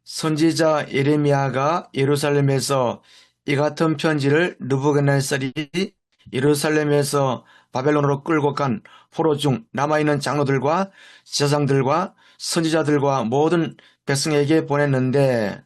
선지자 예레미야가 예루살렘에서 이 같은 편지를 느부갓네살이 예루살렘에서 바벨론으로 끌고 간 포로 중 남아있는 장로들과 제사장들과 선지자들과 모든 백성에게 보냈는데,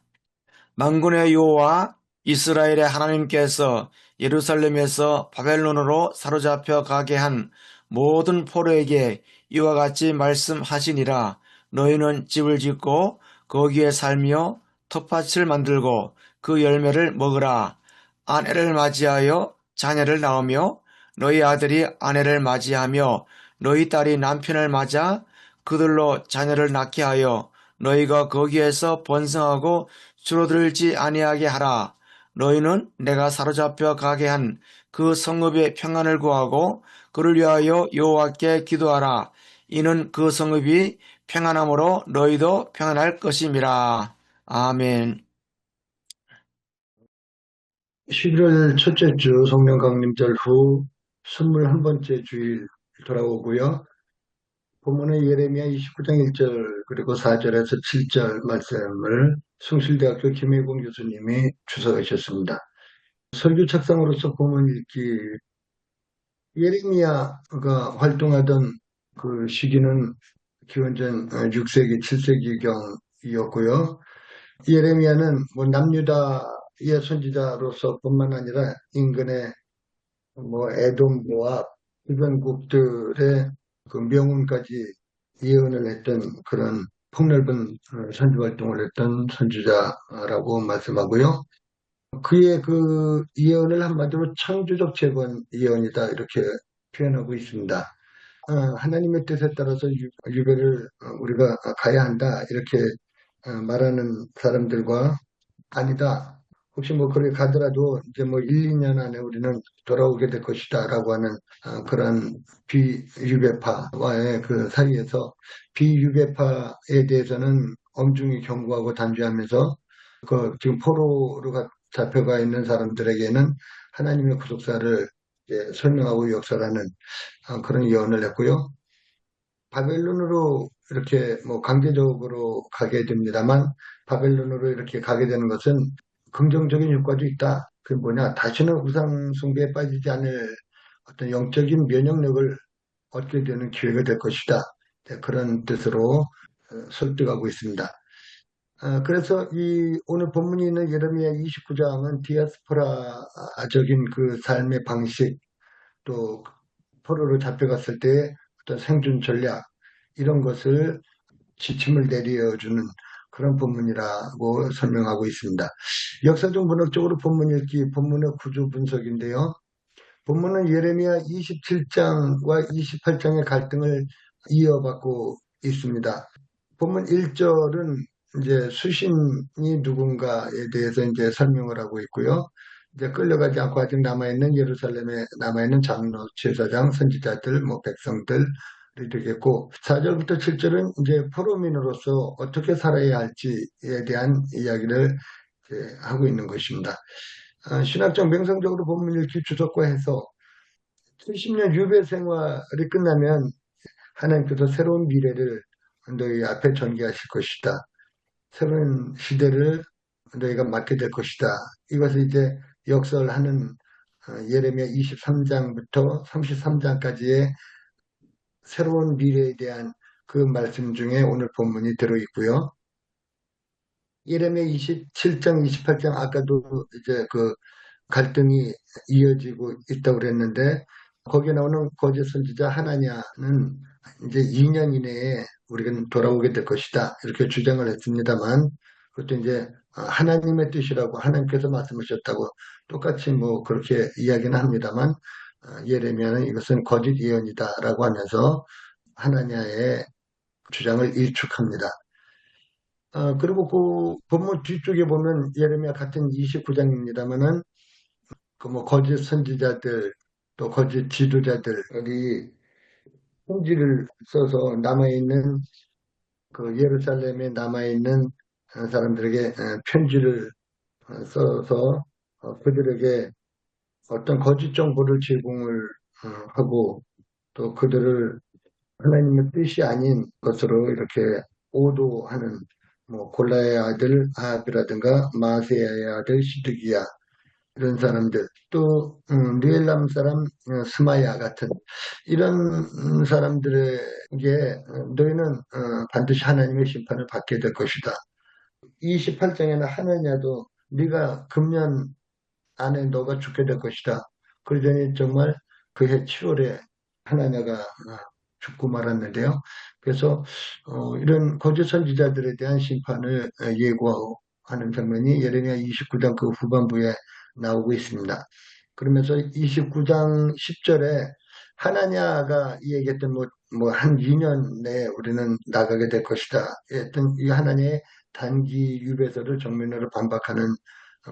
만군의 여호와 이스라엘의 하나님께서 예루살렘에서 바벨론으로 사로잡혀 가게 한 모든 포로에게 이와 같이 말씀하시니라. 너희는 집을 짓고 거기에 살며 텃밭을 만들고 그 열매를 먹으라. 아내를 맞이하여 자녀를 낳으며 너희 아들이 아내를 맞이하며 너희 딸이 남편을 맞아 그들로 자녀를 낳게 하여 너희가 거기에서 번성하고 줄어들지 아니하게 하라. 너희는 내가 사로잡혀 가게 한 그 성읍의 평안을 구하고 그를 위하여 여호와께 기도하라. 이는 그 성읍이 평안함으로 너희도 평안할 것임이라. 아멘. 11월 첫째 주 성령 강림절 후 21번째 주일 돌아오고요. 본문은 예레미야 29장 1절 그리고 4절에서 7절 말씀을 숭실대학교 김혜공 교수님이 주석하셨습니다. 설교 책상으로서 본문 읽기, 예레미야가 활동하던 그 시기는 기원전 6세기, 7세기경이었고요. 예레미야는 뭐 남유다의 선지자로서 뿐만 아니라 인근의 뭐 에돔, 모압, 주변국들의 그 명운까지 예언을 했던 그런 폭넓은 선지 활동을 했던 선지자라고 말씀하고요. 그의 그 예언을 한마디로 창조적 재건 예언이다 이렇게 표현하고 있습니다. 하나님의 뜻에 따라서 유배를 우리가 가야 한다 이렇게 말하는 사람들과 아니다. 혹시 뭐 그래 가더라도 이제 뭐 1, 2년 안에 우리는 돌아오게 될 것이다라고 하는 그런 비유배파와의 그 사이에서 비유배파에 대해서는 엄중히 경고하고 단죄하면서 그 지금 포로로 잡혀가 있는 사람들에게는 하나님의 구속사를 이제 설명하고 역설하는 그런 예언을 했고요. 바벨론으로 이렇게 뭐 강제적으로 가게 됩니다만 바벨론으로 이렇게 가게 되는 것은 긍정적인 효과도 있다. 그게 뭐냐? 다시는 우상 숭배에 빠지지 않을 어떤 영적인 면역력을 얻게 되는 기회가 될 것이다. 네, 그런 뜻으로 설득하고 있습니다. 그래서 이 오늘 본문이 있는 예레미야 29장은 디아스포라적인 그 삶의 방식, 또 포로로 잡혀갔을 때 어떤 생존 전략 이런 것을 지침을 내려주는 그런 본문이라고 설명하고 있습니다. 역사적 문학적으로 본문 읽기, 본문의 구조 분석인데요. 본문은 예레미야 27장과 28장의 갈등을 이어받고 있습니다. 본문 1절은 이제 수신이 누군가에 대해서 이제 설명을 하고 있고요. 이제 끌려가지 않고 아직 남아있는 예루살렘에 남아있는 장로, 제사장, 선지자들, 뭐 백성들 되겠고 4절부터 7절은 이제 포로민으로서 어떻게 살아야 할지에 대한 이야기를 이제 하고 있는 것입니다. 신학적 명성적으로 본문 읽기 주석과 해서 70년 유배 생활이 끝나면 하나님께서 새로운 미래를 너희 앞에 전개하실 것이다. 새로운 시대를 너희가 맡게 될 것이다. 이것을 이제 역설하는 예레미야 23장부터 33장까지의 새로운 미래에 대한 그 말씀 중에 오늘 본문이 들어있고요. 예레미야 27장, 28장 아까도 이제 그 갈등이 이어지고 있다고 그랬는데 거기에 나오는 거짓 선지자 하나냐는 이제 2년 이내에 우리가 돌아오게 될 것이다 이렇게 주장을 했습니다만 그것도 이제 하나님의 뜻이라고 하나님께서 말씀하셨다고 똑같이 뭐 그렇게 이야기는 합니다만 예레미야는 이것은 거짓 예언이다라고 하면서 하나냐의 주장을 일축합니다. 그리고 그 본문 뒤쪽에 보면 예레미야 같은 29장입니다만은 그 뭐 거짓 선지자들 또 거짓 지도자들이 편지를 써서 남아있는 그 예루살렘에 남아있는 사람들에게 편지를 써서 그들에게 어떤 거짓 정보를 제공을 하고 또 그들을 하나님의 뜻이 아닌 것으로 이렇게 오도하는 뭐 골라의 아들 아합이라든가 마세야의 아들 시드기야 이런 사람들 또 느엘람 사람 스마야 같은 이런 사람들에게 너희는 반드시 하나님의 심판을 받게 될 것이다. 28장에는 하느냐도 네가 금년 안에 너가 죽게 될 것이다. 그러더니 정말 그해 7월에 하나냐가 죽고 말았는데요. 그래서 이런 거짓 선지자들에 대한 심판을 예고하는 장면이 예레미야 29장 그 후반부에 나오고 있습니다. 그러면서 29장 10절에 하나냐가 얘기했던 한 2년 내에 우리는 나가게 될 것이다. 했던 이 하나님의 단기 유배서를 정면으로 반박하는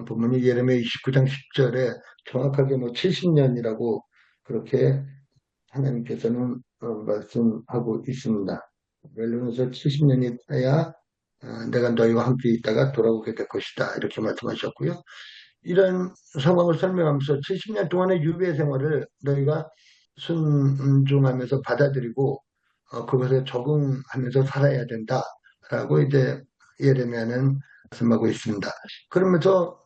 부분이 예레미야 29장 10절에 정확하게 70년이라고 그렇게 하나님께서는 말씀하고 있습니다. 멜로에서 70년이 돼야 내가 너희와 함께 있다가 돌아오게 될 것이다. 이렇게 말씀하셨고요. 이런 상황을 설명하면서 70년 동안의 유배 생활을 너희가 순종하면서 받아들이고 그것에 적응하면서 살아야 된다라고 이제 예레미야는 말씀하고 있습니다. 그러면서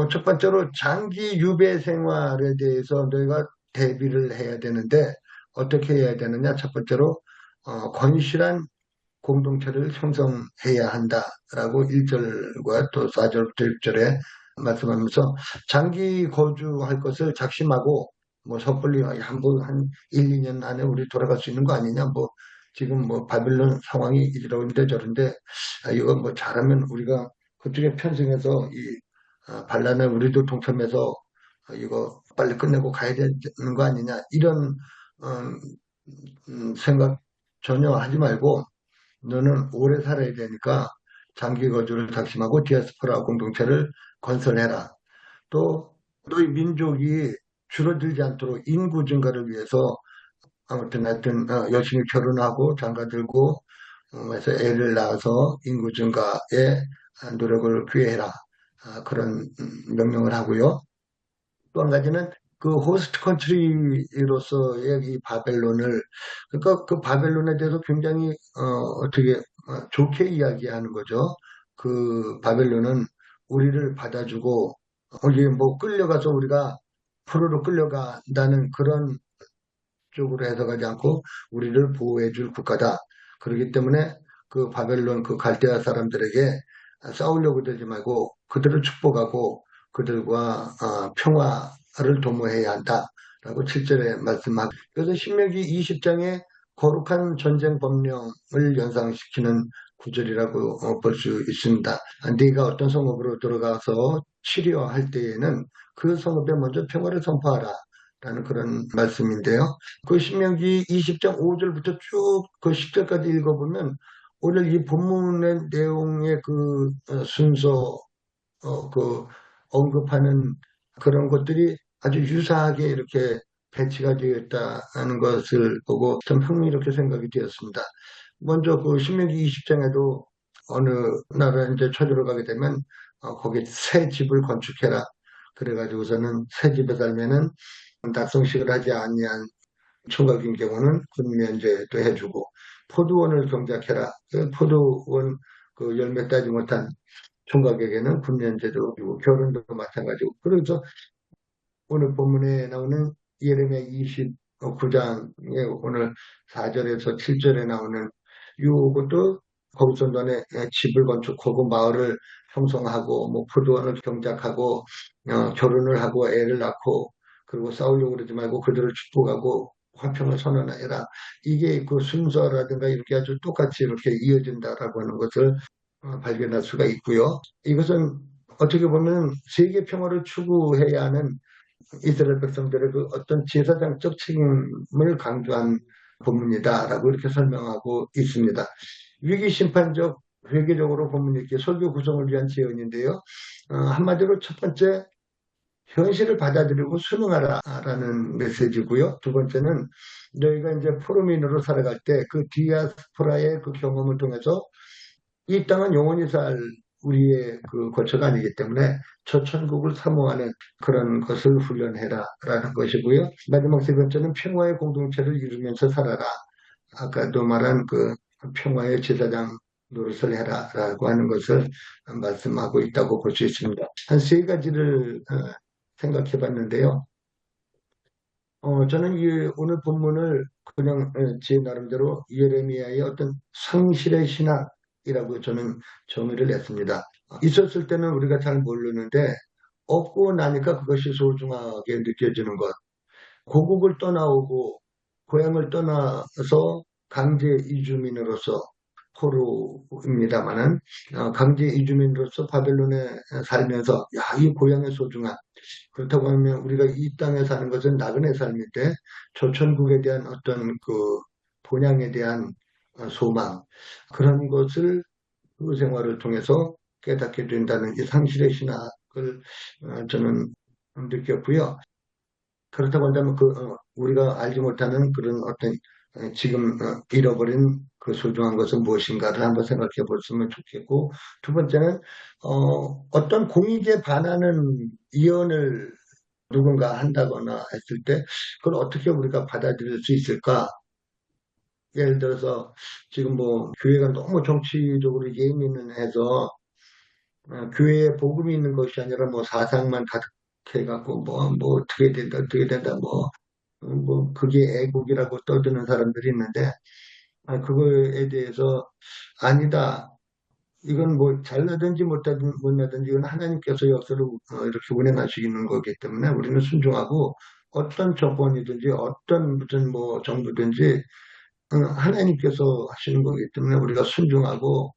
첫 번째로 장기 유배 생활에 대해서 너희가 대비를 해야 되는데 어떻게 해야 되느냐? 첫 번째로 건실한 공동체를 형성해야 한다라고 1절과 또 4절부터 6절에 말씀하면서 장기 거주할 것을 작심하고 섣불리 한 1, 2년 안에 우리 돌아갈 수 있는 거 아니냐 지금 바빌론 상황이 이러는데 저런데 이거 잘하면 우리가 그쪽에 편승해서 이 반란을 우리도 동참해서 이거 빨리 끝내고 가야 되는 거 아니냐 이런 생각 전혀 하지 말고 너는 오래 살아야 되니까 장기 거주를 작심하고 디아스포라 공동체를 건설해라. 또 너희 민족이 줄어들지 않도록 인구 증가를 위해서 아무튼 하여튼 열심히 결혼하고 장가들고 해서 애를 낳아서 인구 증가에 노력을 기해라. 그런 명령을 하고요. 또 한 가지는 그 호스트 컨트리로서의 이 바벨론을 그러니까 그 바벨론에 대해서 굉장히 어떻게 좋게 이야기하는 거죠. 그 바벨론은 우리를 받아주고 우리 끌려가서 우리가 포로로 끌려간다는 그런 쪽으로 해석하지 않고 우리를 보호해 줄 국가다. 그렇기 때문에 그 바벨론 그 갈대아 사람들에게 싸우려고 들지 말고 그들을 축복하고 그들과 평화를 도모해야 한다라고 7절에 말씀하고 그래서 신명기 20장에 거룩한 전쟁 법령을 연상시키는 구절이라고 볼 수 있습니다. 네가 어떤 성읍으로 들어가서 치료할 때에는 그 성읍에 먼저 평화를 선포하라. 라는 그런 말씀인데요. 그 신명기 20장 5절부터 쭉 그 10절까지 읽어보면 오늘 이 본문의 내용의 그 순서, 그 언급하는 그런 것들이 아주 유사하게 이렇게 배치가 되어 있다는 것을 보고 좀 흥미롭게 생각이 되었습니다. 먼저 그 신명기 20장에도 어느 나라 이제 쳐들어 가게 되면 거기 새 집을 건축해라. 그래가지고서는 새 집에 살면은 dak성식을 하지 아니한 총각인 경우는 군면제도 해주고 포도원을 경작해라. 그 포도원 그 열매 따지 못한 총각에게는 군면제도 주고 결혼도 마찬가지고 그래서 오늘 본문에 나오는 예레미야 29장에 오늘 4절에서 7절에 나오는 이것도 거기서 너네 집을 건축하고 마을을 형성하고 포도원을 경작하고 결혼을 하고 애를 낳고 그리고 싸우려고 그러지 말고 그들을 축복하고 화평을 선언하여라. 이게 그 순서라든가 이렇게 아주 똑같이 이렇게 이어진다라고 하는 것을 발견할 수가 있고요. 이것은 어떻게 보면 세계 평화를 추구해야 하는 이스라엘 백성들의 그 어떤 제사장적 책임을 강조한 본문이다라고 이렇게 설명하고 있습니다. 위기 심판적 회계적으로 본문이 이렇게 설교 구성을 위한 제언인데요. 한마디로 첫 번째 현실을 받아들이고 순응하라라는 메시지고요. 두 번째는 너희가 이제 포로민으로 살아갈 때 그 디아스포라의 그 경험을 통해서 이 땅은 영원히 살 우리의 그 거처가 아니기 때문에 저 천국을 사모하는 그런 것을 훈련해라라는 것이고요. 마지막 세 번째는 평화의 공동체를 이루면서 살아라. 아까도 말한 그 평화의 제사장 노릇을 해라라고 하는 것을 말씀하고 있다고 볼 수 있습니다. 한 세 가지를 생각해 봤는데요. 저는 이 오늘 본문을 그냥 제 나름대로 예레미야의 어떤 상실의 신학이라고 저는 정의를 냈습니다. 있었을 때는 우리가 잘 모르는데 없고 나니까 그것이 소중하게 느껴지는 것. 고국을 떠나오고 고향을 떠나서 강제 이주민으로서 포로입니다마는 강제 이주민으로서 바벨론에 살면서 야, 이 고향의 소중함. 그렇다고 하면 우리가 이 땅에 사는 것은 나그네 삶인데 조천국에 대한 어떤 그 본향에 대한 소망 그런 것을 그 생활을 통해서 깨닫게 된다는 이 상실의 신학을 저는 느꼈고요. 그렇다고 한다면 우리가 알지 못하는 그런 어떤 지금 잃어버린 그 소중한 것은 무엇인가를 한번 생각해 보시면 좋겠고, 두 번째는 어떤 공익에 반하는 이언을 누군가 한다거나 했을 때 그걸 어떻게 우리가 받아들일 수 있을까? 예를 들어서 지금 뭐 교회가 너무 정치적으로 예민해서 교회에 복음이 있는 것이 아니라 뭐 사상만 가득해갖고 뭐 어떻게 된다 뭐 그게 애국이라고 떠드는 사람들이 있는데 그거에 대해서 아니다. 이건 뭐 잘나든지 못나든지 이건 하나님께서 역사를 이렇게 운행하시는 거기 때문에 우리는 순종하고 어떤 조건이든지 어떤 무슨 뭐 정부든지 하나님께서 하시는 거기 때문에 우리가 순종하고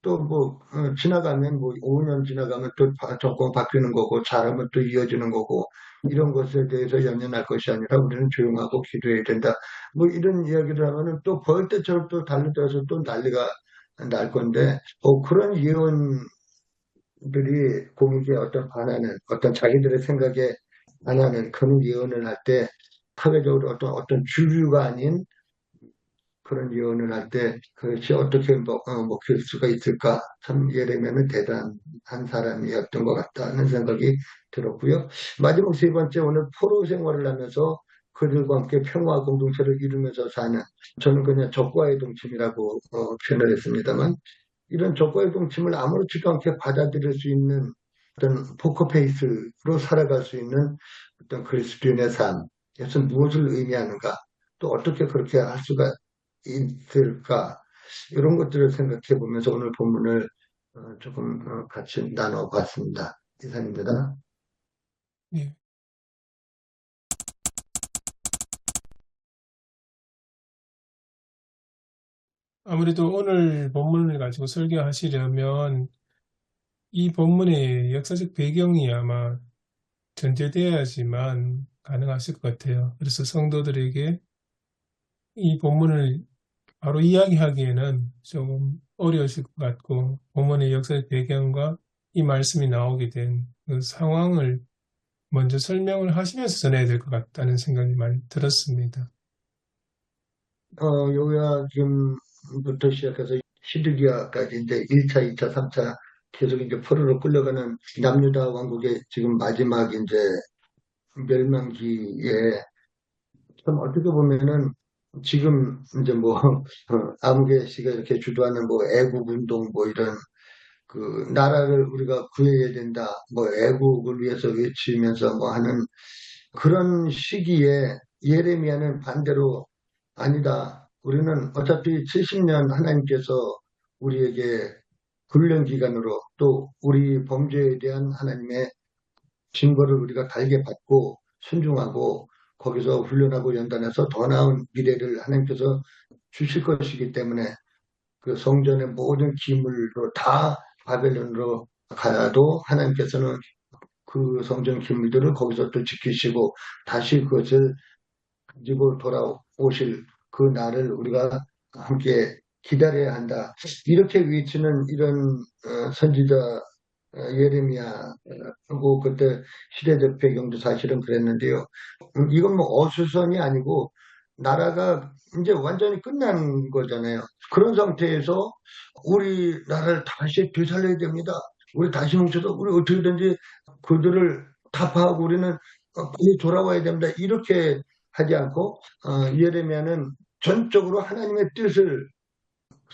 또 뭐 지나가면 뭐 5년 지나가면 또 정권 바뀌는 거고 잘하면 또 이어지는 거고 이런 것에 대해서 연연할 것이 아니라 우리는 조용하고 기도해야 된다. 뭐 이런 이야기를 하면은 또 벌떼처럼 또 달려들어서 또 난리가 날 건데 그런 예언들이 공익에 어떤 반하는 어떤 자기들의 생각에 반하는 그런 예언을 할 때 사회적으로 어떤 주류가 아닌 그런 예언을 할 때 그것이 어떻게 먹힐 수가 있을까? 참 예레미야는 대단한 사람이었던 것 같다는 생각이 들었고요. 마지막 세 번째 오늘 포로 생활을 하면서 그들과 함께 평화 공동체를 이루면서 사는 저는 그냥 적과의 동침이라고 표현을 했습니다만 이런 적과의 동침을 아무렇지도 않게 받아들일 수 있는 어떤 포커페이스로 살아갈 수 있는 어떤 그리스도인의 삶, 이것은 무엇을 의미하는가? 또 어떻게 그렇게 할 수가 있을까? 이런 것들을 생각해 보면서 오늘 본문을 조금 같이 나눠봤습니다. 이상입니다. 예. 아무래도 오늘 본문을 가지고 설교하시려면 이 본문의 역사적 배경이 아마 전제되어야지만 가능하실 것 같아요. 그래서 성도들에게 이 본문을 바로 이야기하기에는 조금 어려우실 것 같고 본문의 역사적 배경과 이 말씀이 나오게 된 그 상황을 먼저 설명을 하시면서 전해야 될 것 같다는 생각이 많이 들었습니다. 요야김부터 시작해서 시드기야까지 이제 1차, 2차, 3차 계속 이제 포로로 끌려가는 남유다 왕국의 지금 마지막 이제 멸망기에 좀 어떻게 보면은 지금 이제 뭐 아무개 씨가 이렇게 주도하는 뭐 애국 운동 뭐 이런 그 나라를 우리가 구해야 된다 뭐 애국을 위해서 외치면서 뭐 하는 그런 시기에 예레미야는 반대로 아니다. 우리는 어차피 70년 하나님께서 우리에게 훈련 기간으로 또 우리 범죄에 대한 하나님의 증거를 우리가 달게 받고 순종하고 거기서 훈련하고 연단해서 더 나은 미래를 하나님께서 주실 것이기 때문에 그 성전의 모든 기물로 다 바벨론으로 가도 하나님께서는 그 성전 기물들을 거기서 또 지키시고 다시 그것을 가지고 돌아오실 그 날을 우리가 함께 기다려야 한다. 이렇게 외치는 이런 선지자 예레미야하고 그때 시대적 배경도 사실은 그랬는데요. 이건 뭐 어수선이 아니고 나라가 이제 완전히 끝난 거잖아요. 그런 상태에서 우리 나라를 다시 되살려야 됩니다. 우리 다시 뭉쳐서 우리 어떻게든지 그들을 타파하고 우리는 빨리 돌아와야 됩니다. 이렇게 하지 않고 예레미야는 전적으로 하나님의 뜻을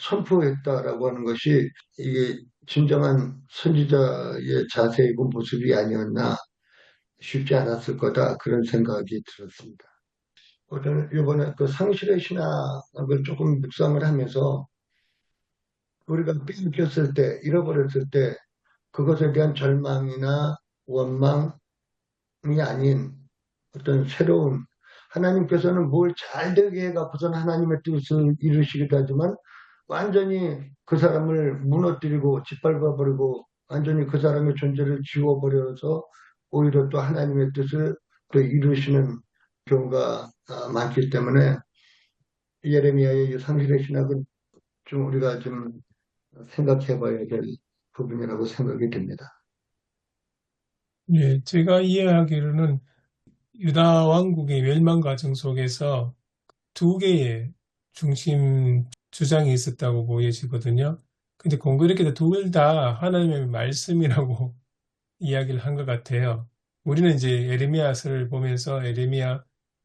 선포했다라고 하는 것이 이게 진정한 선지자의 자세이고 모습이 아니었나 쉽지 않았을 거다 그런 생각이 들었습니다. 저는 이번에 그 상실의 신학을 조금 묵상을 하면서 우리가 뺏겼을 때, 잃어버렸을 때 그것에 대한 절망이나 원망이 아닌 어떤 새로운 하나님께서는 뭘 잘 되게 해갖고서는 하나님의 뜻을 이루시기도 하지만 완전히 그 사람을 무너뜨리고 짓밟아버리고 완전히 그 사람의 존재를 지워버려서 오히려 또 하나님의 뜻을 또 이루시는 경우가 많기 때문에 예레미야의 이 상실의 신학은 좀 우리가 좀 생각해 봐야 될 부분이라고 생각이 듭니다. 예, 제가 이해하기로는 유다 왕국의 멸망 과정 속에서 두 개의 중심 주장이 있었다고 보여지거든요. 근데 공교롭게도 둘 다 하나님의 말씀이라고 이야기를 한 것 같아요. 우리는 이제 예레미야서를 보면서 예레미야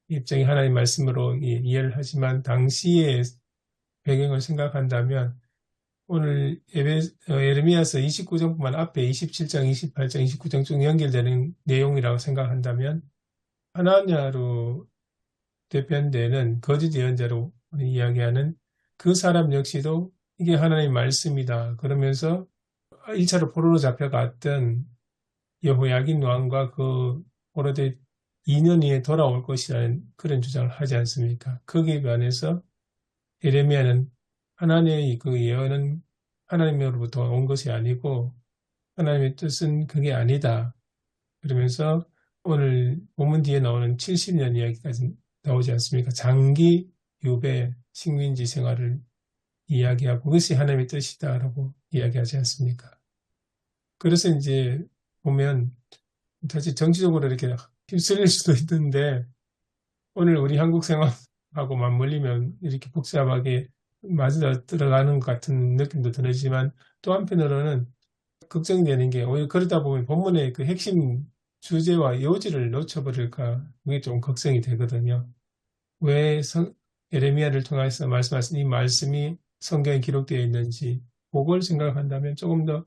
입장이 하나님 말씀으로 이해를 하지만 당시의 배경을 생각한다면 오늘 예레미야서 29장뿐만 앞에 27장, 28장, 29장 쭉 연결되는 내용이라고 생각한다면 하나냐로 대변되는 거짓 예언자로 이야기하는 그 사람 역시도 이게 하나님의 말씀이다. 그러면서 1차로 포로로 잡혀갔던 여호야긴 왕과 그 포로들 2년 후에 돌아올 것이라는 그런 주장을 하지 않습니까? 거기에 반해서 예레미야는 하나님의 그 예언은 하나님으로부터 온 것이 아니고 하나님의 뜻은 그게 아니다. 그러면서 오늘 본문 뒤에 나오는 70년 이야기까지 나오지 않습니까? 장기 유배 식민지 생활을 이야기하고 그것이 하나님의 뜻이다라고 이야기하지 않습니까? 그래서 이제 보면 사실 정치적으로 이렇게 휩쓸릴 수도 있는데 오늘 우리 한국 생활하고 맞물리면 이렇게 복잡하게 맞아 들어가는 것 같은 느낌도 들지만 또 한편으로는 걱정되는 게 오히려 그러다 보면 본문의 그 핵심 주제와 요지를 놓쳐버릴까 그게 좀 걱정이 되거든요. 왜 예레미야를 통해서 말씀하신 이 말씀이 성경에 기록되어 있는지 그걸 생각한다면 조금 더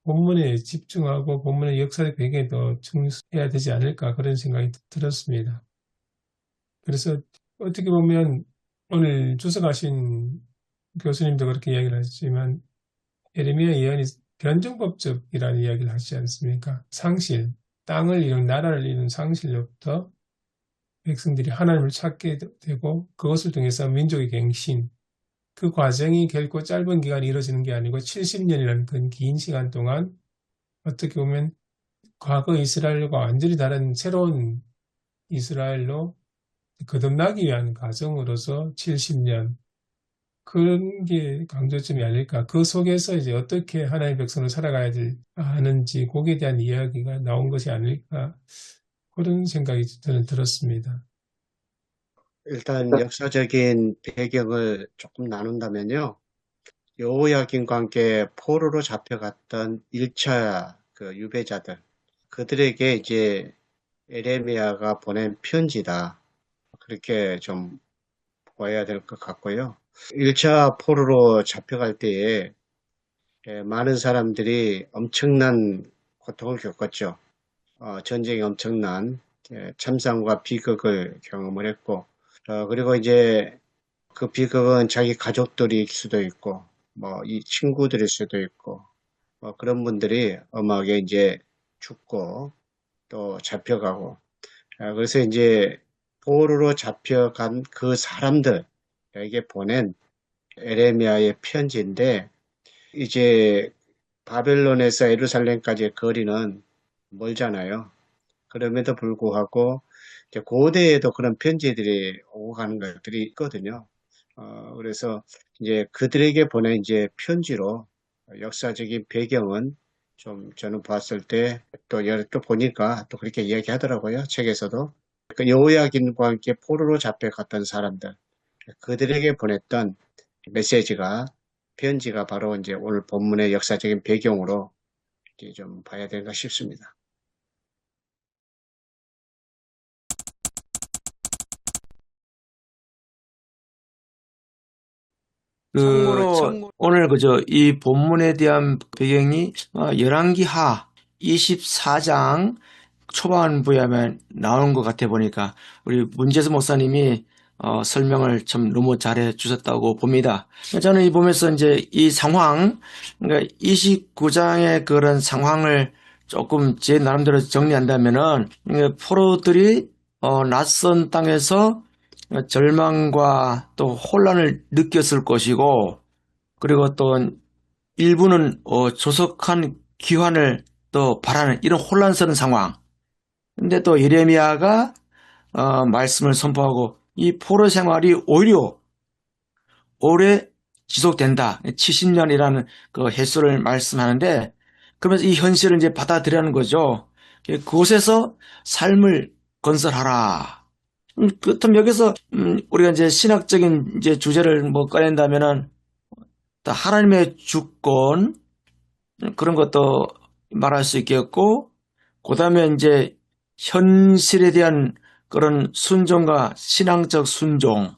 본문에 집중하고 본문의 역사적 배경에 더 충실해야 되지 않을까 그런 생각이 들었습니다. 그래서 어떻게 보면 오늘 주석하신 교수님도 그렇게 이야기를 하셨지만 예레미야 예언이 변종법적이라는 이야기를 하시지 않습니까? 상실, 땅을 잃은 나라를 잃은 상실로부터 백성들이 하나님을 찾게 되고 그것을 통해서 민족의 갱신, 그 과정이 결코 짧은 기간이 이루어지는 게 아니고 70년이라는 그 긴 시간 동안 어떻게 보면 과거 이스라엘과 완전히 다른 새로운 이스라엘로 거듭나기 위한 과정으로서 70년 그런 게 강조점이 아닐까. 그 속에서 이제 어떻게 하나님의 백성으로 살아가야 하는지 거기에 대한 이야기가 나온 것이 아닐까. 그런 생각이 저는 들었습니다. 일단 역사적인 배경을 조금 나눈다면요. 여호야긴과 함께 포로로 잡혀갔던 1차 그 유배자들, 그들에게 이제 에레미야가 보낸 편지다. 그렇게 좀 보아야 될 것 같고요. 1차 포로로 잡혀갈 때에 많은 사람들이 엄청난 고통을 겪었죠. 전쟁이 엄청난 참상과 비극을 경험을 했고, 그리고 이제 그 비극은 자기 가족들일 수도 있고, 뭐, 이 친구들일 수도 있고, 그런 분들이 엄하게 이제 죽고 또 잡혀가고, 그래서 이제 포로로 잡혀간 그 사람들에게 보낸 에레미야의 편지인데, 이제 바벨론에서 예루살렘까지의 거리는 멀잖아요. 그럼에도 불구하고 이제 고대에도 그런 편지들이 오고 가는 것들이 있거든요. 그래서 이제 그들에게 보낸 이제 편지로 역사적인 배경은 좀 저는 봤을 때 또 보니까 또 그렇게 이야기하더라고요. 책에서도. 그 여호야긴과 함께 포로로 잡혀갔던 사람들, 그들에게 보냈던 메시지가 편지가 바로 이제 오늘 본문의 역사적인 배경으로 이제 좀 봐야 되는가 싶습니다. 오늘 이 본문에 대한 배경이 열왕기하 24장 초반부에 나오는 것 같아 보니까 우리 문재수 목사님이 설명을 참 너무 잘해 주셨다고 봅니다. 저는 이 보면서 이제 이 상황, 그러니까 29장의 그런 상황을 조금 제 나름대로 정리한다면은 포로들이 낯선 땅에서 절망과 또 혼란을 느꼈을 것이고, 그리고 또 일부는 조속한 귀환을 또 바라는 이런 혼란스러운 상황. 근데 또 예레미야가 말씀을 선포하고 이 포로 생활이 오히려 오래 지속된다. 70년이라는 그 횟수를 말씀하는데, 그러면서 이 현실을 이제 받아들이는 거죠. 그곳에서 삶을 건설하라. 그렇다면 여기서 우리가 이제 신학적인 이제 주제를 뭐 꺼낸다면은 또 하나님의 주권 그런 것도 말할 수 있겠고, 그 다음에 이제 현실에 대한 그런 순종과 신앙적 순종,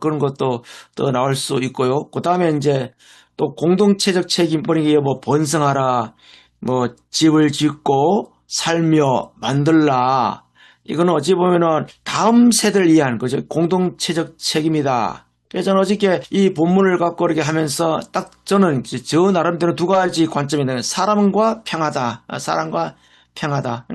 그런 것도 또 나올 수 있고요. 그 다음에 이제 또 공동체적 책임, 이게 뭐 번성하라, 뭐 집을 짓고 살며 만들라. 이거는 어찌 보면은 다음 세대를 위한 거죠. 공동체적 책임이다. 그래서 저는 어저께 이 본문을 갖고 이렇게 하면서 딱 저는 저 나름대로 두 가지 관점이 있는 사람과 평하다. 사람과 평하다.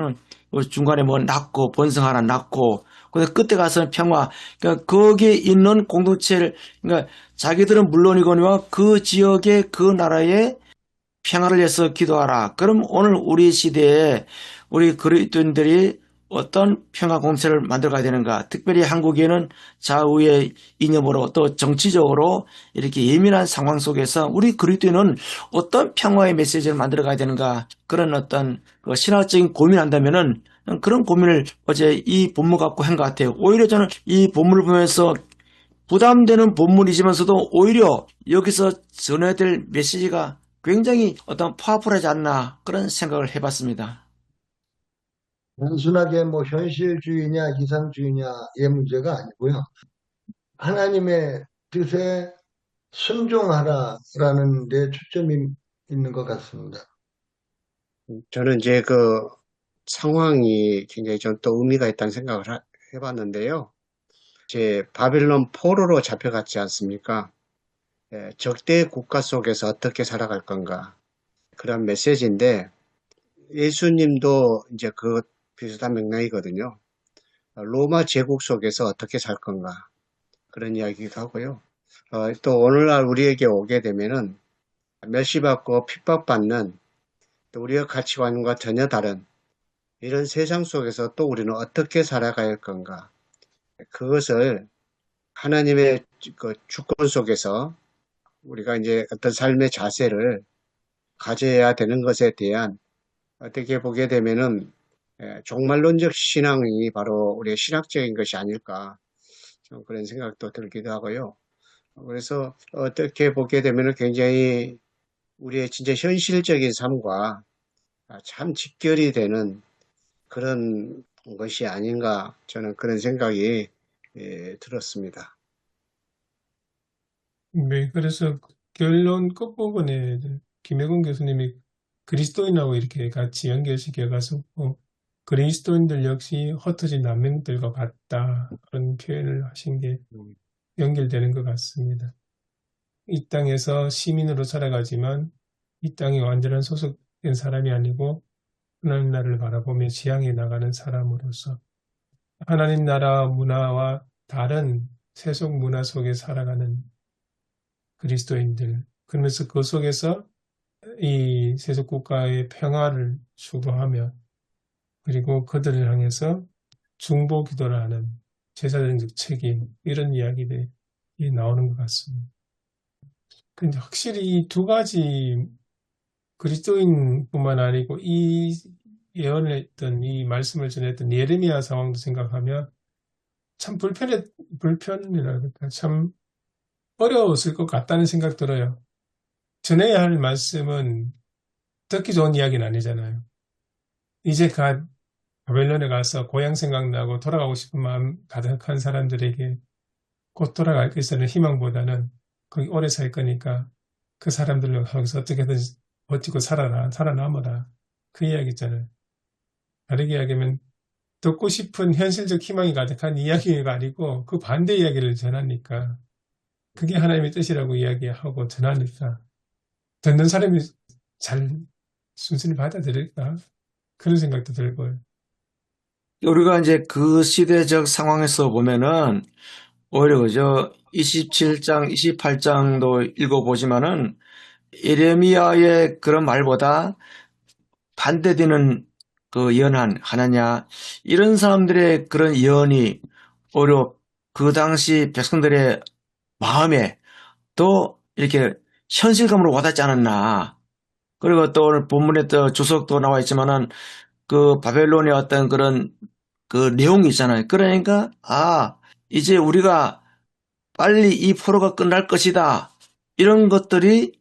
중간에 뭐 낳고 번성하라 낳고 근데 끝에 가서는 평화. 그러니까 거기에 있는 공동체를 그러니까 자기들은 물론이거니와 그 지역의 그 나라의 평화를 위해서 기도하라. 그럼 오늘 우리 시대에 우리 그리스도인들이 어떤 평화 공세를 만들어가야 되는가? 특별히 한국에는 좌우의 이념으로 또 정치적으로 이렇게 예민한 상황 속에서 우리 그리스도인은 어떤 평화의 메시지를 만들어가야 되는가? 그런 어떤 그 신학적인 고민한다면은 그런 고민을 어제 이 본문 갖고 한 것 같아요. 오히려 저는 이 본문을 보면서 부담되는 본문이지만서도 오히려 여기서 전해야 될 메시지가 굉장히 어떤 파워풀하지 않나 그런 생각을 해봤습니다. 단순하게 뭐 현실주의냐 이상주의냐의 문제가 아니고요. 하나님의 뜻에 순종하라라는 데 초점이 있는 것 같습니다. 저는 이제 그 상황이 굉장히 좀 또 의미가 있다는 생각을 해봤는데요. 이제 바벨론 포로로 잡혀갔지 않습니까? 예, 적대 국가 속에서 어떻게 살아갈 건가. 그런 메시지인데 예수님도 이제 그 비슷한 맥락이거든요. 로마 제국 속에서 어떻게 살 건가. 그런 이야기도 하고요. 또 오늘날 우리에게 오게 되면은 멸시받고 핍박받는 또 우리의 가치관과 전혀 다른 이런 세상 속에서 또 우리는 어떻게 살아가야 할 건가. 그것을 하나님의 그 주권 속에서 우리가 이제 어떤 삶의 자세를 가져야 되는 것에 대한 어떻게 보게 되면은 종말론적 신앙이 바로 우리의 신학적인 것이 아닐까 좀 그런 생각도 들기도 하고요. 그래서 어떻게 보게 되면은 굉장히 우리의 진짜 현실적인 삶과 참 직결이 되는 그런 것이 아닌가 저는 그런 생각이 들었습니다. 네, 그래서 결론 끝부분에 김혜건 교수님이 그리스도인하고 이렇게 같이 연결시켜가서 그리스도인들 역시 흩어진 난민들과 같다 그런 표현을 하신 게 연결되는 것 같습니다. 이 땅에서 시민으로 살아가지만 이 땅에 완전한 소속된 사람이 아니고 하나님 나라를 바라보며 지향해 나가는 사람으로서 하나님 나라 문화와 다른 세속 문화 속에 살아가는 그리스도인들, 그러면서 그 속에서 이 세속 국가의 평화를 추구하며 그리고 그들을 향해서 중보 기도를 하는 제사장적 책임 이런 이야기들이 나오는 것 같습니다. 근데 확실히 이 두 가지 그리스도인뿐만 아니고 이 예언을 했던 이 말씀을 전했던 예레미야 상황도 생각하면 참 불편이랄까 참 어려웠을 것 같다는 생각 들어요. 전해야 할 말씀은 듣기 좋은 이야기는 아니잖아요. 이제 바벨론에 가서 고향 생각나고 돌아가고 싶은 마음 가득한 사람들에게 곧 돌아갈 것이라는 희망보다는 거기 오래 살 거니까 그 사람들로 하고서 어떻게든 버티고 살아남아라. 그 이야기 있잖아요. 다르게 이야기하면 듣고 싶은 현실적 희망이 가득한 이야기가 아니고 그 반대 이야기를 전하니까 그게 하나님의 뜻이라고 이야기하고 전하니까 듣는 사람이 잘 순순히 받아들일까? 그런 생각도 들고요. 우리가 이제 그 시대적 상황에서 보면은 오히려 그저 27장, 28장도 읽어보지만은 예레미야의 그런 말보다 반대되는 그 예언한 하나냐 이런 사람들의 그런 예언이 오히려 그 당시 백성들의 마음에 또 이렇게 현실감으로 와닿지 않았나. 그리고 또 오늘 본문에 또 주석도 나와 있지만은 그 바벨론의 어떤 그런 그 내용이 있잖아요. 그러니까 이제 우리가 빨리 이 포로가 끝날 것이다. 이런 것들이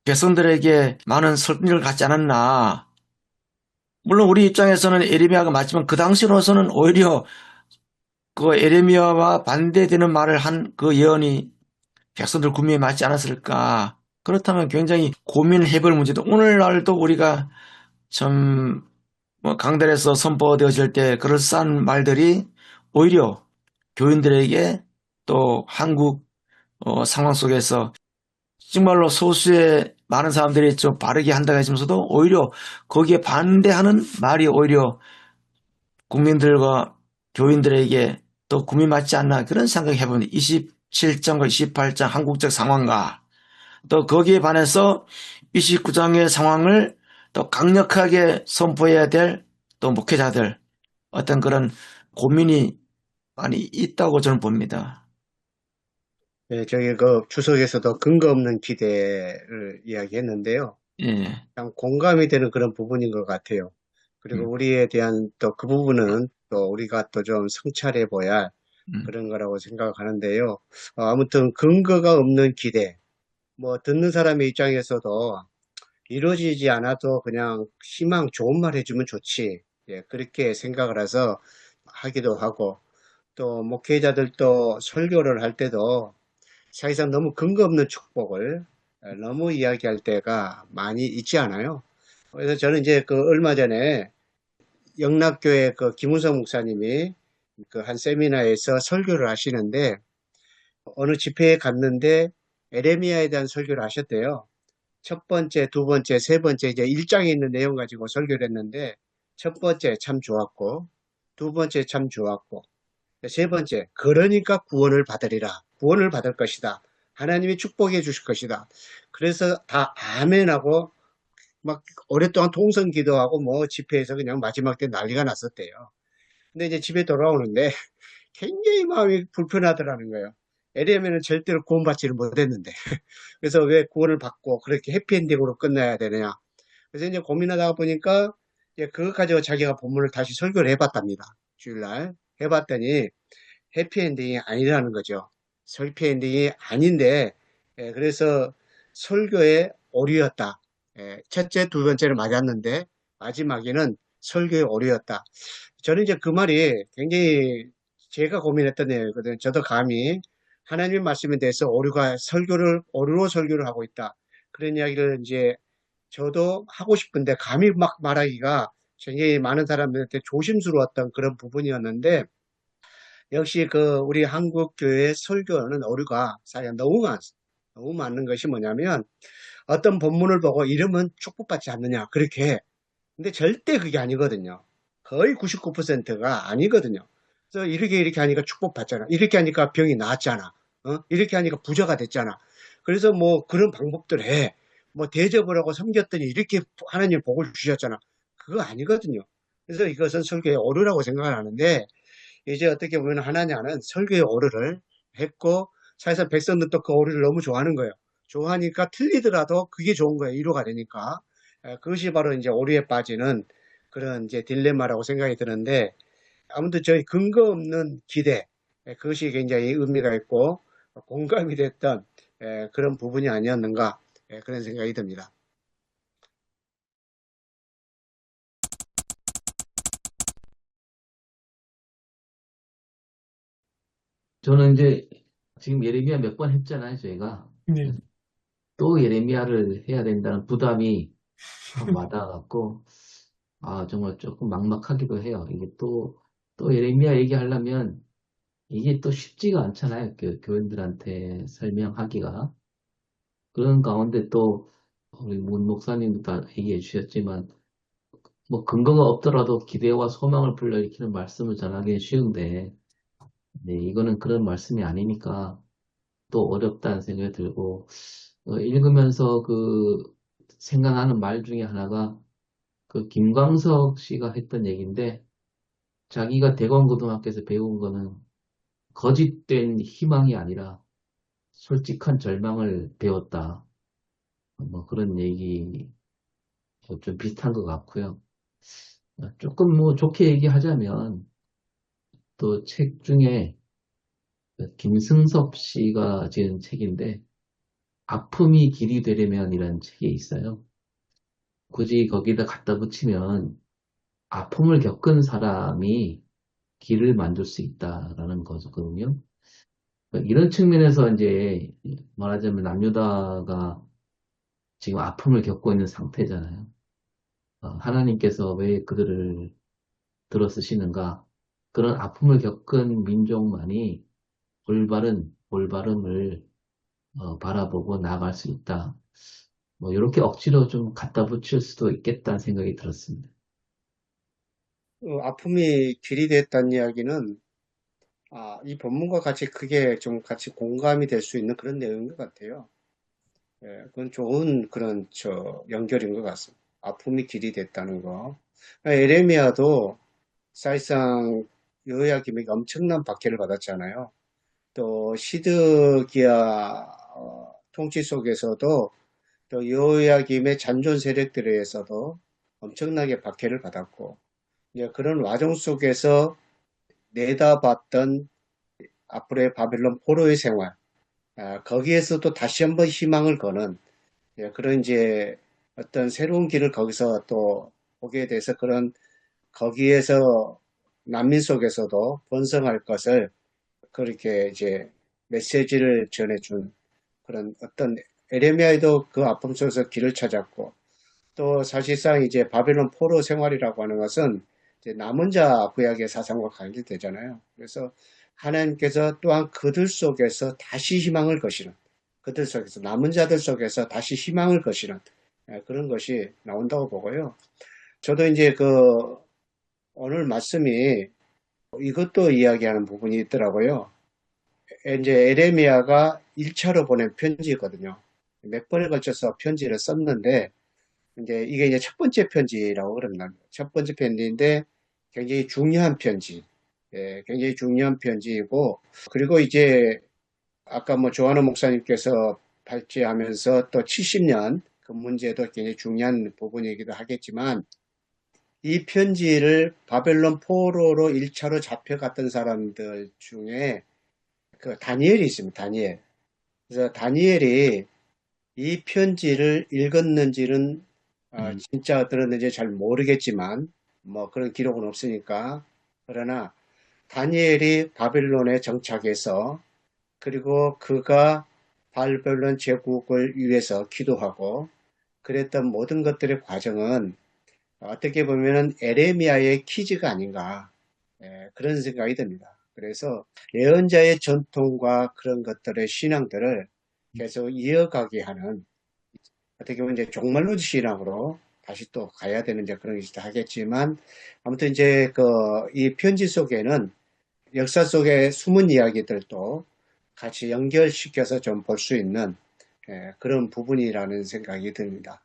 백성들에게 많은 설득력을 갖지 않았나. 물론 우리 입장에서는 에레미야가 맞지만 그 당시로서는 오히려 그 에레미야와 반대되는 말을 한 그 예언이 백성들 구미에 맞지 않았을까. 그렇다면 굉장히 고민해볼 문제도 오늘날도 우리가 참 강단에서 선포되어질 때 그럴싸한 말들이 오히려 교인들에게 또 한국 상황 속에서 정말로 소수의 많은 사람들이 좀 바르게 한다고 했으면서도 오히려 거기에 반대하는 말이 오히려 국민들과 교인들에게 또 구미 맞지 않나 그런 생각을 해보니 27장과 28장 한국적 상황과 또 거기에 반해서 29장의 상황을 또 강력하게 선포해야 될 또 목회자들 어떤 그런 고민이 많이 있다고 저는 봅니다. 네, 저기 그 주석에서도 근거 없는 기대를 이야기했는데요. 예. 참 공감이 되는 그런 부분인 것 같아요. 그리고 음, 우리에 대한 또 그 부분은 또 우리가 또 좀 성찰해 봐야 할 음. 그런 거라고 생각하는데요. 아무튼 근거가 없는 기대. 뭐 듣는 사람의 입장에서도 이루어지지 않아도 그냥 희망 좋은 말 해주면 좋지. 예, 그렇게 생각을 해서 하기도 하고 또 목회자들도 설교를 할 때도 사실상 너무 근거 없는 축복을 너무 이야기할 때가 많이 있지 않아요. 그래서 저는 이제 그 얼마 전에 영락교회 그 김우성 목사님이 그 한 세미나에서 설교를 하시는데 어느 집회에 갔는데 에레미야에 대한 설교를 하셨대요. 첫 번째, 두 번째, 세 번째 이제 1장에 있는 내용 가지고 설교를 했는데 첫 번째 참 좋았고 두 번째 참 좋았고 세 번째 그러니까 구원을 받으리라. 구원을 받을 것이다. 하나님이 축복해 주실 것이다. 그래서 다 아멘하고 막 오랫동안 통성 기도하고 뭐 집회에서 그냥 마지막 때 난리가 났었대요. 근데 이제 집에 돌아오는데 굉장히 마음이 불편하더라는 거예요. 에리면은 절대로 구원받지를 못했는데. 그래서 왜 구원을 받고 그렇게 해피엔딩으로 끝나야 되느냐. 그래서 이제 고민하다가 보니까 이제 그거 가지고 자기가 본문을 다시 설교를 해봤답니다. 주일날. 해봤더니 해피엔딩이 아니라는 거죠. 해피엔딩이 아닌데, 그래서 설교의 오류였다. 첫째, 두 번째를 맞았는데, 마지막에는 설교의 오류였다. 저는 이제 그 말이 굉장히 제가 고민했던 내용이거든요. 저도 감히 하나님 말씀에 대해서 오류로 설교를 하고 있다. 그런 이야기를 이제 저도 하고 싶은데 감히 막 말하기가 굉장히 많은 사람들한테 조심스러웠던 그런 부분이었는데, 역시 그 우리 한국 교회의 설교는 오류가 사실 너무 많은 것이 뭐냐면 어떤 본문을 보고 이러면 축복받지 않느냐 그렇게 해. 근데 절대 그게 아니거든요. 거의 99%가 아니거든요. 그래서 이렇게 하니까 축복받잖아. 이렇게 하니까 병이 나았잖아. 이렇게 하니까 부자가 됐잖아. 그래서 뭐 그런 방법들 해. 뭐 대접을 하고 섬겼더니 이렇게 하나님 복을 주셨잖아. 그거 아니거든요. 그래서 이것은 설교의 오류라고 생각을 하는데 이제 어떻게 보면 하나님은 설교의 오류를 했고 사실상 백성들도 그 오류를 너무 좋아하는 거예요. 좋아하니까 틀리더라도 그게 좋은 거예요. 위로가 되니까. 그것이 바로 이제 오류에 빠지는 그런 이제 딜레마라고 생각이 드는데 아무튼 저희 근거 없는 기대 그것이 굉장히 의미가 있고 공감이 됐던 그런 부분이 아니었는가 그런 생각이 듭니다. 저는 이제 지금 예레미야 몇 번 했잖아요, 저희가. 네. 또 예레미야를 해야 된다는 부담이 확 와닿아갖고, 아, 정말 조금 막막하기도 해요. 이게 또 예레미야 얘기하려면 이게 또 쉽지가 않잖아요. 교인들한테 설명하기가. 그런 가운데 또 우리 문 목사님도 다 얘기해 주셨지만, 뭐 근거가 없더라도 기대와 소망을 불러일으키는 말씀을 전하기는 쉬운데, 네, 이거는 그런 말씀이 아니니까 또 어렵다는 생각이 들고, 읽으면서 생각나는 말 중에 하나가 김광석 씨가 했던 얘기인데, 자기가 대관고등학교에서 배운 거는 거짓된 희망이 아니라 솔직한 절망을 배웠다. 뭐 그런 얘기 좀 비슷한 것 같고요. 조금 뭐 좋게 얘기하자면 또 책 중에 김승섭 씨가 지은 책인데 아픔이 길이 되려면 이라는 책이 있어요. 굳이 거기다 갖다 붙이면 아픔을 겪은 사람이 길을 만들 수 있다라는 거거든요. 이런 측면에서 이제 말하자면 남유다가 지금 아픔을 겪고 있는 상태잖아요. 하나님께서 왜 그들을 들어쓰시는가? 그런 아픔을 겪은 민족만이 올바름을 바라보고 나아갈 수 있다. 뭐 이렇게 억지로 좀 갖다 붙일 수도 있겠다는 생각이 들었습니다. 아픔이 길이 됐다는 이야기는 이 본문과 같이 크게 좀 같이 공감이 될 수 있는 그런 내용인 것 같아요. 예, 그건 좋은 그런 연결인 것 같습니다. 아픔이 길이 됐다는 거. 에레미야도 사실상 여호야김에게 엄청난 박해를 받았잖아요. 또 시드기야 통치 속에서도 또 여호야김의 잔존 세력들에 의해서도 엄청나게 박해를 받았고, 이제 그런 와중 속에서 내다봤던 앞으로의 바벨론 포로의 생활, 거기에서도 다시 한번 희망을 거는, 그런 이제 어떤 새로운 길을 거기서 또 보게 돼서 그런 거기에서 난민 속에서도 번성할 것을 그렇게 이제 메시지를 전해준 그런 어떤 에레미야도 그 아픔 속에서 길을 찾았고, 또 사실상 이제 바벨론 포로 생활이라고 하는 것은 이제 남은 자 구약의 사상과 관계되잖아요. 그래서 하나님께서 또한 그들 속에서 다시 희망을 거시는, 그들 속에서 남은 자들 속에서 다시 희망을 거시는 그런 것이 나온다고 보고요. 저도 이제 오늘 말씀이 이것도 이야기하는 부분이 있더라고요. 이제 에레미야가 1차로 보낸 편지거든요. 몇 번에 걸쳐서 편지를 썼는데, 이게 이제 첫 번째 편지라고 그럽니다. 첫 번째 편지인데 굉장히 중요한 편지. 예, 굉장히 중요한 편지이고, 그리고 이제 아까 뭐 조한호 목사님께서 발제하면서 또 70년 그 문제도 굉장히 중요한 부분이기도 하겠지만, 이 편지를 바벨론 포로로 1차로 잡혀갔던 사람들 중에 다니엘이 있습니다. 다니엘. 그래서 다니엘이 이 편지를 읽었는지는 진짜 들었는지 잘 모르겠지만 뭐 그런 기록은 없으니까, 그러나 다니엘이 바벨론에 정착해서 그리고 그가 바벨론 제국을 위해서 기도하고 그랬던 모든 것들의 과정은 어떻게 보면은 에레미야의 키즈가 아닌가, 그런 생각이 듭니다. 그래서 예언자의 전통과 그런 것들의 신앙들을 계속 이어가게 하는, 어떻게 보면 이제 종말론 신앙으로 다시 또 가야 되는 이제 그런 것이다 하겠지만, 아무튼 이제 이 편지 속에는 역사 속의 숨은 이야기들도 같이 연결시켜서 좀 볼 수 있는 그런 부분이라는 생각이 듭니다.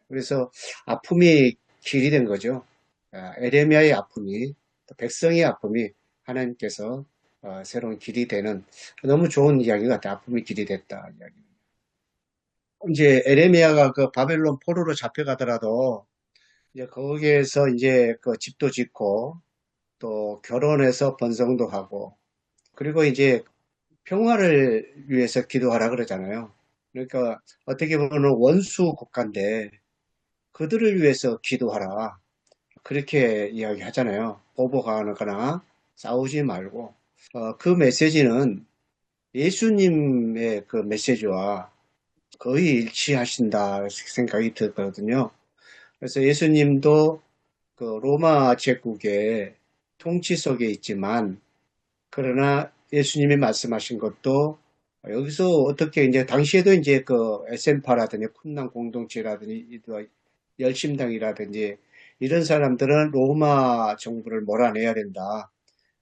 그래서 아픔이 길이 된 거죠. 에레미야의 아픔이, 또 백성의 아픔이 하나님께서 새로운 길이 되는 너무 좋은 이야기 같아요. 아픔이 길이 됐다 이야기. 이제 에레미야가 그 바벨론 포로로 잡혀가더라도 이제 거기에서 이제 그 집도 짓고 또 결혼해서 번성도 하고, 그리고 이제 평화를 위해서 기도하라 그러잖아요. 그러니까 어떻게 보면 원수 국가인데 그들을 위해서 기도하라, 그렇게 이야기하잖아요. 보복하거나 싸우지 말고. 그 메시지는 예수님의 그 메시지와 거의 일치하신다 생각이 들거든요. 그래서 예수님도 그 로마 제국의 통치 속에 있지만, 그러나 예수님이 말씀하신 것도 여기서 어떻게 이제 당시에도 이제 그 에센파라든지 쿰난 공동체라든지 열심당이라든지 이런 사람들은 로마 정부를 몰아내야 된다,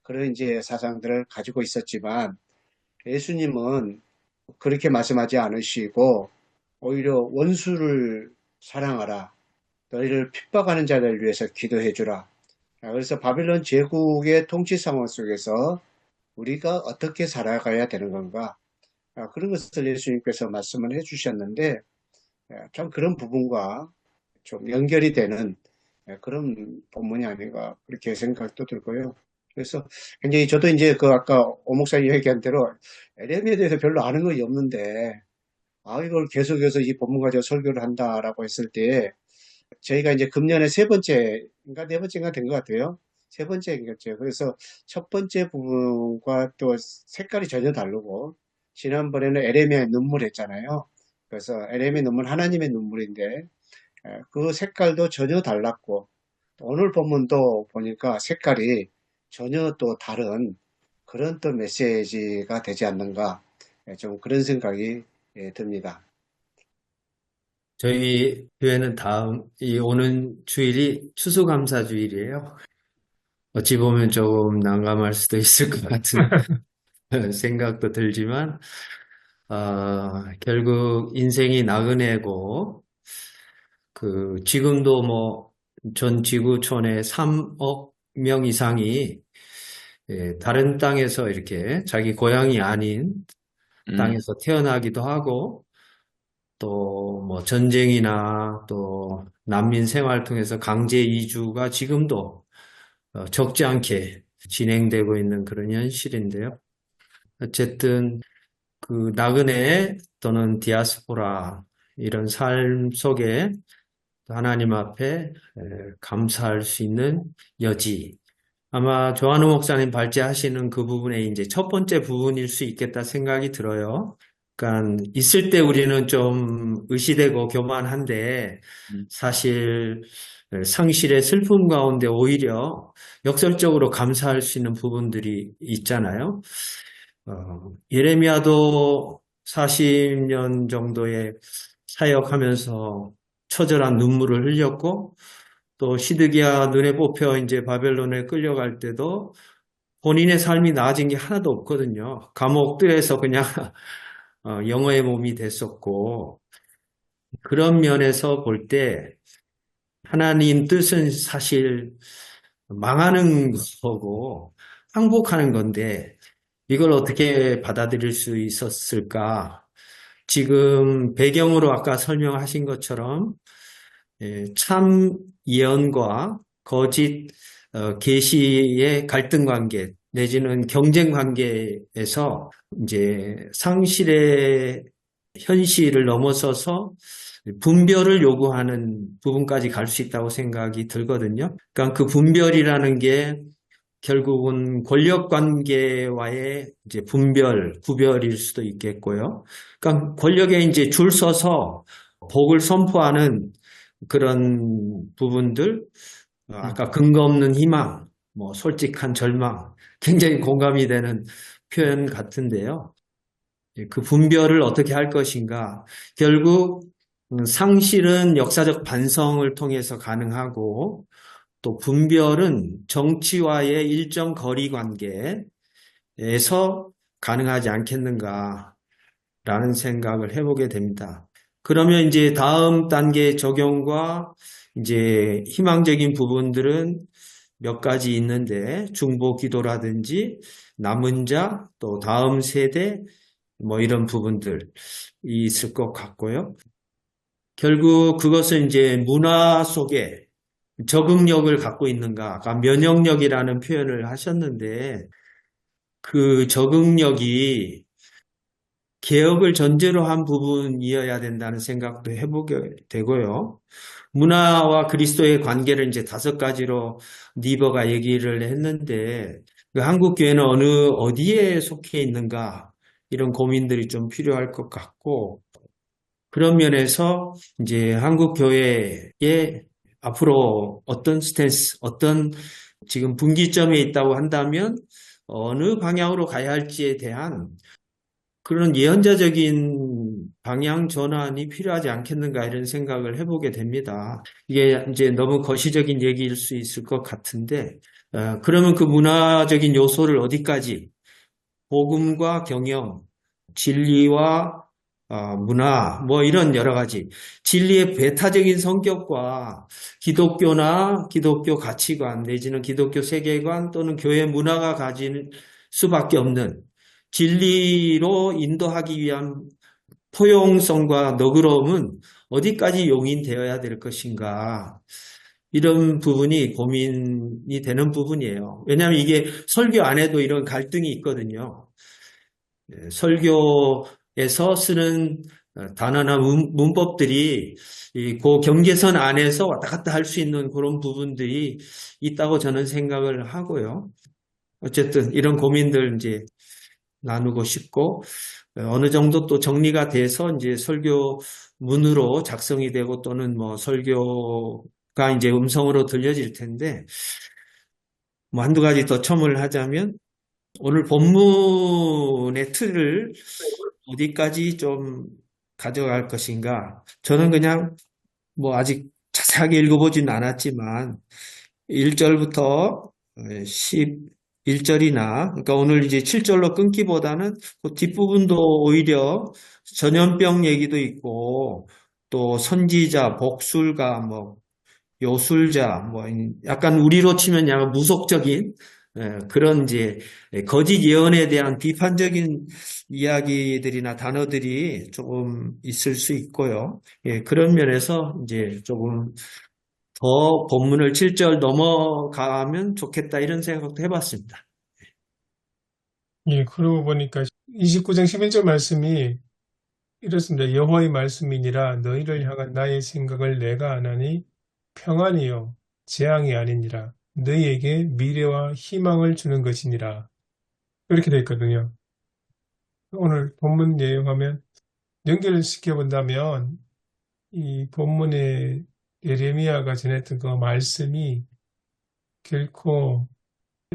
그런 이제 사상들을 가지고 있었지만, 예수님은 그렇게 말씀하지 않으시고 오히려 원수를 사랑하라, 너희를 핍박하는 자들을 위해서 기도해 주라. 그래서 바벨론 제국의 통치 상황 속에서 우리가 어떻게 살아가야 되는 건가, 그런 것을 예수님께서 말씀을 해주셨는데, 참 그런 부분과 좀 연결이 되는 그런 본문이 아닌가, 그렇게 생각도 들고요. 그래서 굉장히 저도 이제 그 아까 오 목사님 얘기한 대로 에레미야에 대해서 별로 아는 것이 없는데, 이걸 계속해서 이 본문 가지고 설교를 한다라고 했을 때, 저희가 이제 금년에 세 번째인가 네 번째인가 된 것 같아요. 세 번째인겠죠. 그래서 첫 번째 부분과 또 색깔이 전혀 다르고, 지난번에는 에레미야의 눈물 했잖아요. 그래서 에레미야의 눈물 하나님의 눈물인데, 그 색깔도 전혀 달랐고, 오늘 본문도 보니까 색깔이 전혀 또 다른 그런 또 메시지가 되지 않는가, 좀 그런 생각이 듭니다. 저희 교회는 이 오는 주일이 추수감사주일이에요. 어찌 보면 조금 난감할 수도 있을 것 같은 생각도 들지만, 결국 인생이 나그네고, 지금도 전 지구촌에 3억 명 이상이 다른 땅에서 이렇게 자기 고향이 아닌 땅에서 태어나기도 하고, 또 전쟁이나 또 난민 생활 통해서 강제 이주가 지금도 적지 않게 진행되고 있는 그런 현실인데요. 어쨌든 그 나그네 또는 디아스포라 이런 삶 속에 하나님 앞에 감사할 수 있는 여지. 아마 조한우 목사님 발제하시는 그 부분에 이제 첫 번째 부분일 수 있겠다 생각이 들어요. 그러니까 있을 때 우리는 좀 의시되고 교만한데, 사실 상실의 슬픔 가운데 오히려 역설적으로 감사할 수 있는 부분들이 있잖아요. 예레미야도 40년 정도의 사역하면서 처절한 눈물을 흘렸고, 또 시드기야 눈에 뽑혀 이제 바벨론에 끌려갈 때도 본인의 삶이 나아진 게 하나도 없거든요. 감옥들에서 그냥 영어의 몸이 됐었고, 그런 면에서 볼 때 하나님 뜻은 사실 망하는 거고 항복하는 건데, 이걸 어떻게 받아들일 수 있었을까? 지금 배경으로 아까 설명하신 것처럼 참 예언과 거짓 계시의 갈등 관계 내지는 경쟁 관계에서 이제 상실의 현실을 넘어서서 분별을 요구하는 부분까지 갈 수 있다고 생각이 들거든요. 그러니까 그 분별이라는 게 결국은 권력 관계와의 이제 구별일 수도 있겠고요. 그러니까 권력에 이제 줄 서서 복을 선포하는 그런 부분들, 아까 근거 없는 희망, 솔직한 절망, 굉장히 공감이 되는 표현 같은데요. 그 분별을 어떻게 할 것인가. 결국 상실은 역사적 반성을 통해서 가능하고, 또 분별은 정치와의 일정 거리 관계에서 가능하지 않겠는가라는 생각을 해보게 됩니다. 그러면 이제 다음 단계 적용과 이제 희망적인 부분들은 몇 가지 있는데, 중보 기도라든지 남은 자, 또 다음 세대, 이런 부분들이 있을 것 같고요. 결국 그것은 이제 문화 속에 적응력을 갖고 있는가, 아까 면역력이라는 표현을 하셨는데, 그 적응력이 개혁을 전제로 한 부분이어야 된다는 생각도 해보게 되고요. 문화와 그리스도의 관계를 이제 5가지로 니버가 얘기를 했는데, 그 한국 교회는 어디에 속해 있는가, 이런 고민들이 좀 필요할 것 같고, 그런 면에서 이제 한국 교회에 앞으로 어떤 스탠스, 어떤 지금 분기점에 있다고 한다면 어느 방향으로 가야 할지에 대한 그런 예언자적인 방향 전환이 필요하지 않겠는가 이런 생각을 해보게 됩니다. 이게 이제 너무 거시적인 얘기일 수 있을 것 같은데, 그러면 그 문화적인 요소를 어디까지 복음과 경영, 진리와 문화, 뭐 이런 여러 가지 진리의 배타적인 성격과 기독교나 기독교 가치관 내지는 기독교 세계관 또는 교회 문화가 가진 수밖에 없는 진리로 인도하기 위한 포용성과 너그러움은 어디까지 용인되어야 될 것인가. 이런 부분이 고민이 되는 부분이에요. 왜냐하면 이게 설교 안에도 이런 갈등이 있거든요. 설교에서 쓰는 단어나 문법들이 그 경계선 안에서 왔다 갔다 할 수 있는 그런 부분들이 있다고 저는 생각을 하고요. 어쨌든 이런 고민들 이제 나누고 싶고, 어느 정도 또 정리가 돼서 이제 설교문으로 작성이 되고 또는 뭐 설교가 이제 음성으로 들려질 텐데, 뭐 한두 가지 더 첨언을 하자면, 오늘 본문의 틀을 어디까지 좀 가져갈 것인가. 저는 그냥 뭐 아직 자세하게 읽어보진 않았지만 1절부터 11절이나 그러니까 오늘 이제 7절로 끊기보다는 그 뒷부분도 오히려 전염병 얘기도 있고 또 선지자, 복술가, 뭐 요술자, 뭐 약간 우리로 치면 약간 무속적인 그런 이제 거짓 예언에 대한 비판적인 이야기들이나 단어들이 조금 있을 수 있고요. 예, 그런 면에서 이제 조금 더 본문을 7절 넘어가면 좋겠다 이런 생각도 해봤습니다. 예, 그러고 보니까 29장 11절 말씀이 이렇습니다. 여호와의 말씀이니라 너희를 향한 나의 생각을 내가 아나니 평안이요 재앙이 아니니라 너희에게 미래와 희망을 주는 것이니라 이렇게 되어 있거든요. 오늘 본문 내용하면 연결시켜 본다면 이 본문에 예레미야가 전했던 그 말씀이 결코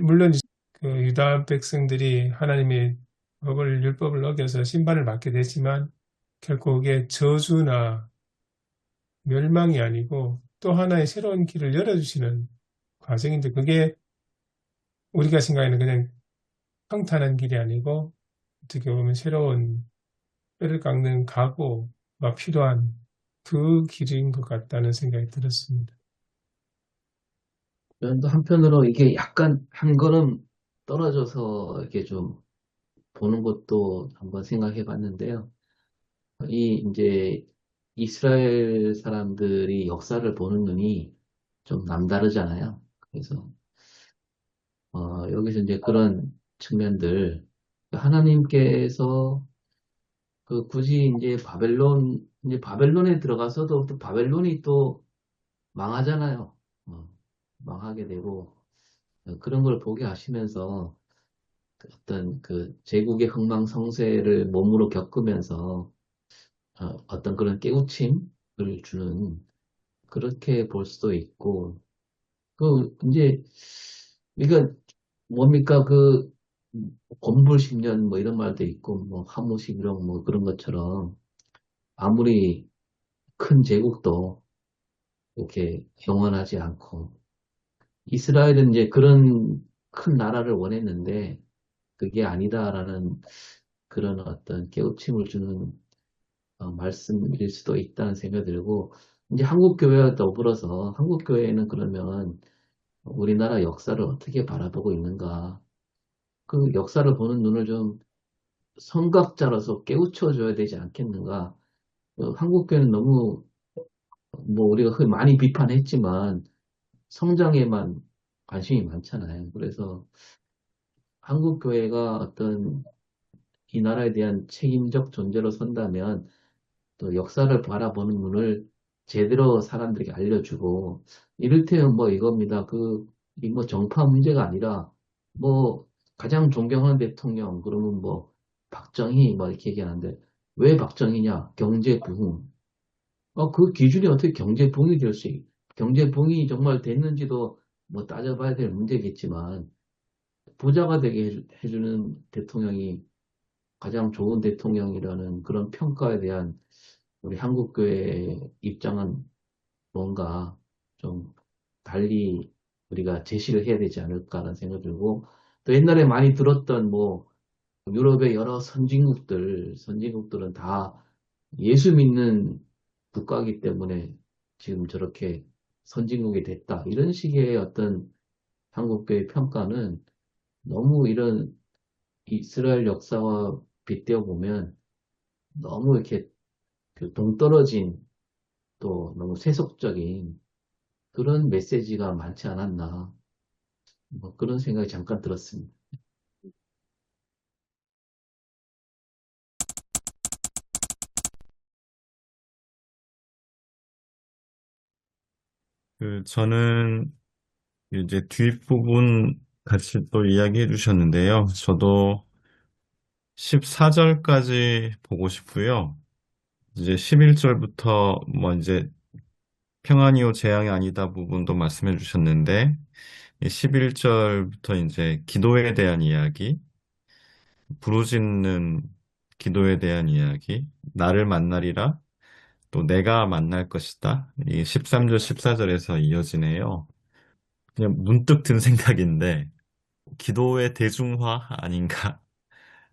물론 그 유다 백성들이 하나님의 법을 율법을 어겨서 심판을 받게 되지만 결코 그게 저주나 멸망이 아니고 또 하나의 새로운 길을 열어주시는 과정인데 그게 우리가 생각하는 그냥 평탄한 길이 아니고 어떻게 보면 새로운 뼈를 깎는 각오가 필요한 그 길인 것 같다는 생각이 들었습니다. 또 한편으로 이게 약간 한 걸음 떨어져서 이렇게 좀 보는 것도 한번 생각해 봤는데요. 이 이제 이스라엘 사람들이 역사를 보는 눈이 좀 남다르잖아요. 그래서 여기서 이제 그런 측면들 하나님께서 그 굳이 이제 바벨론에 들어가서도 또 바벨론이 또 망하잖아요. 망하게 되고 그런 걸 보게 하시면서 어떤 그 제국의 흥망성쇠를 몸으로 겪으면서 어떤 그런 깨우침을 주는 그렇게 볼 수도 있고 그 이제 그러니까 뭡니까 그 권불 10년 뭐 이런 말도 있고 뭐 하무식이랑 뭐 그런 것처럼 아무리 큰 제국도 이렇게 영원하지 않고 이스라엘은 이제 그런 큰 나라를 원했는데 그게 아니다라는 그런 어떤 깨우침을 주는 말씀일 수도 있다는 생각이 들고 이제 한국 교회와 더불어서 한국 교회는 그러면 우리나라 역사를 어떻게 바라보고 있는가 그 역사를 보는 눈을 좀 선각자로서 깨우쳐줘야 되지 않겠는가 한국 교회는 너무 뭐 우리가 흔히 많이 비판했지만 성장에만 관심이 많잖아요. 그래서 한국 교회가 어떤 이 나라에 대한 책임적 존재로 선다면 또 역사를 바라보는 눈을 제대로 사람들에게 알려주고 이를테면 뭐 이겁니다. 이 뭐 정파 문제가 아니라 뭐 가장 존경하는 대통령 그러면 뭐 박정희 뭐 이렇게 얘기하는데 왜 박정희냐? 경제 부흥. 그 기준이 어떻게 경제 부흥이 될 수, 경제 부흥이 정말 됐는지도 뭐 따져봐야 될 문제겠지만 부자가 되게 해주는 대통령이 가장 좋은 대통령이라는 그런 평가에 대한 우리 한국교회의 입장은 뭔가 좀 달리 우리가 제시를 해야 되지 않을까라는 생각이 들고 또 옛날에 많이 들었던 뭐 유럽의 여러 선진국들은 다 예수 믿는 국가이기 때문에 지금 저렇게 선진국이 됐다. 이런 식의 어떤 한국교의 평가는 너무 이런 이스라엘 역사와 빗대어 보면 너무 이렇게 그 동떨어진 또 너무 세속적인 그런 메시지가 많지 않았나. 뭐 그런 생각이 잠깐 들었습니다. 저는 이제 뒷부분 같이 또 이야기해 주셨는데요. 저도 14절까지 보고 싶고요. 이제 11절부터 뭐 이제 평안이요 재앙이 아니다 부분도 말씀해 주셨는데 11절부터 이제 기도에 대한 이야기, 부르짖는 기도에 대한 이야기, 나를 만나리라, 또 내가 만날 것이다. 이 13절, 14절에서 이어지네요. 그냥 문득 든 생각인데 기도의 대중화 아닌가?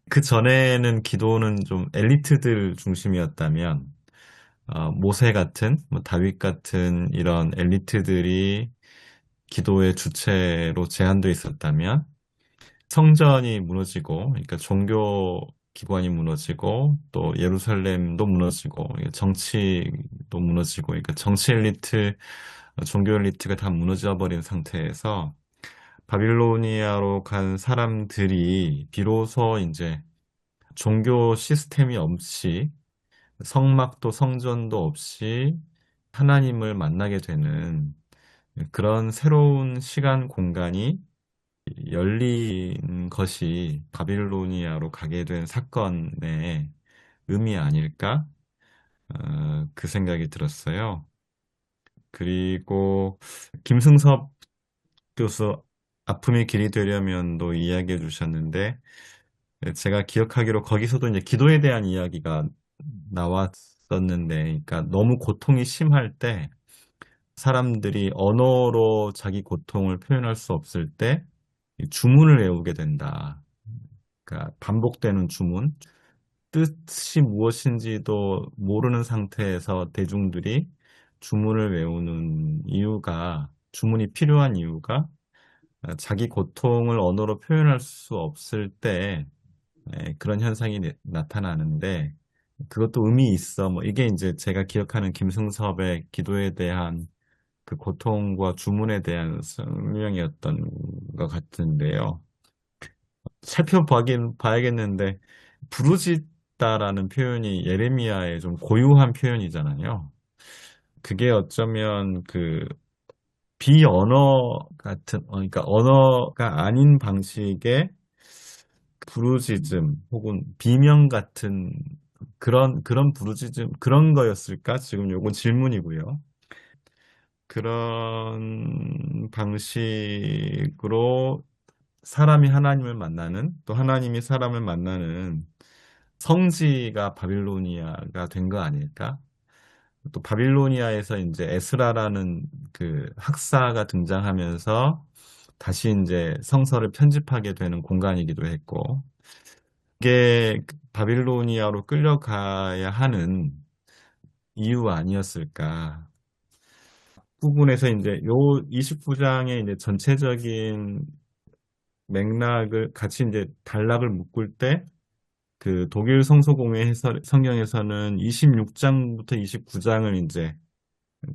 그 전에는 기도는 좀 엘리트들 중심이었다면 모세 같은, 뭐 다윗 같은 이런 엘리트들이 기도의 주체로 제한되어 있었다면 성전이 무너지고, 그러니까 종교 기관이 무너지고, 또 예루살렘도 무너지고, 정치도 무너지고, 그러니까 정치 엘리트, 종교 엘리트가 다 무너져 버린 상태에서 바빌로니아로 간 사람들이 비로소 이제 종교 시스템이 없이 성막도 성전도 없이 하나님을 만나게 되는 그런 새로운 시간 공간이 열린 것이 바빌로니아로 가게 된 사건의 의미 아닐까? 그 생각이 들었어요. 그리고 김승섭 교수 아픔의 길이 되려면도 이야기해 주셨는데 제가 기억하기로 거기서도 이제 기도에 대한 이야기가 나왔었는데, 그러니까 너무 고통이 심할 때 사람들이 언어로 자기 고통을 표현할 수 없을 때 주문을 외우게 된다. 그러니까 반복되는 주문, 뜻이 무엇인지도 모르는 상태에서 대중들이 주문을 외우는 이유가, 주문이 필요한 이유가 자기 고통을 언어로 표현할 수 없을 때 그런 현상이 나타나는데 그것도 의미 있어. 뭐 이게 이제 제가 기억하는 김승섭의 기도에 대한 그 고통과 주문에 대한 설명이었던 것 같은데요. 살펴보긴 봐야겠는데 부르짖다라는 표현이 예레미야의 좀 고유한 표현이잖아요. 그게 어쩌면 그 비언어 같은, 그러니까 언어가 아닌 방식의 부르짖음 혹은 비명 같은 그런 부르짖음 그런 거였을까? 지금 요건 질문이고요. 그런 방식으로 사람이 하나님을 만나는 또 하나님이 사람을 만나는 성지가 바빌로니아가 된 거 아닐까? 또 바빌로니아에서 이제 에스라라는 그 학사가 등장하면서 다시 이제 성서를 편집하게 되는 공간이기도 했고, 이게 바빌로니아로 끌려가야 하는 이유 아니었을까? 부분에서 이제 요 29장의 이제 전체적인 맥락을 같이 이제 단락을 묶을 때 그 독일 성서공회 해설 성경에서는 26장부터 29장을 이제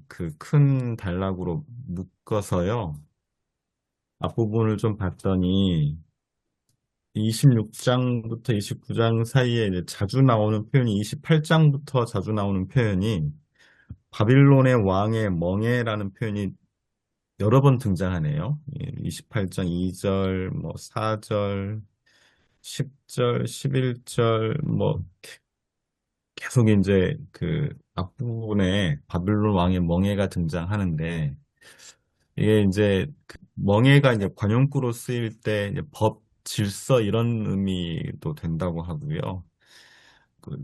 그 큰 단락으로 묶어서요. 앞부분을 좀 봤더니 26장부터 29장 사이에 이제 자주 나오는 표현이 28장부터 자주 나오는 표현이 바빌론의 왕의 멍에라는 표현이 여러 번 등장하네요. 28장 2절, 뭐 4절, 10절, 11절, 뭐, 계속 이제 그 앞부분에 바빌론 왕의 멍에가 등장하는데, 이게 이제 그 멍에가 이제 관용구로 쓰일 때 이제 법, 질서 이런 의미도 된다고 하고요.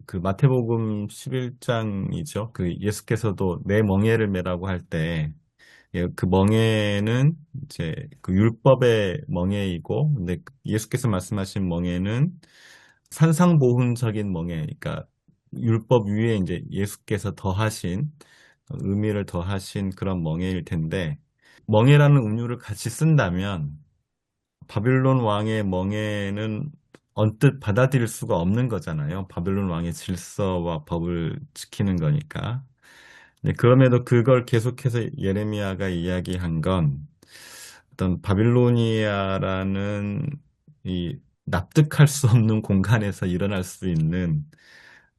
그 마태복음 11장이죠. 그 예수께서도 내 멍에를 메라고 할 때, 예, 그 멍에는 이제 그 율법의 멍에이고, 근데 예수께서 말씀하신 멍에는 산상보훈적인 멍에, 그러니까 율법 위에 이제 예수께서 더하신 의미를 더하신 그런 멍에일 텐데, 멍에라는 은유를 같이 쓴다면 바빌론 왕의 멍에는 언뜻 받아들일 수가 없는 거잖아요. 바빌론 왕의 질서와 법을 지키는 거니까. 네, 그럼에도 그걸 계속해서 예레미야가 이야기한 건 어떤 바빌로니아라는 이 납득할 수 없는 공간에서 일어날 수 있는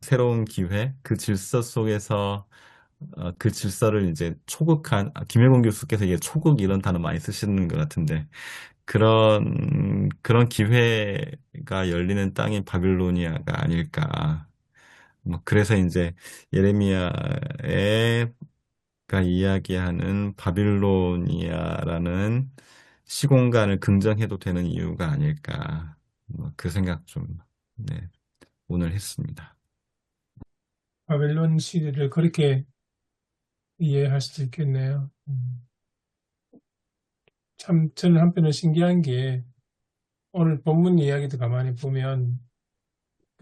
새로운 기회, 그 질서 속에서 그 질서를 이제 초국한, 김혜공 교수께서 이게 초국 이런 단어 많이 쓰시는 것 같은데, 그런 기회가 열리는 땅이 바빌로니아가 아닐까. 뭐, 그래서 이제 예레미야가 이야기하는 바빌로니아라는 시공간을 긍정해도 되는 이유가 아닐까. 뭐, 그 생각 좀, 네, 오늘 했습니다. 바벨론 시대를 그렇게 이해할 수도 있겠네요. 참 저는 한편으로 신기한 게 오늘 본문 이야기도 가만히 보면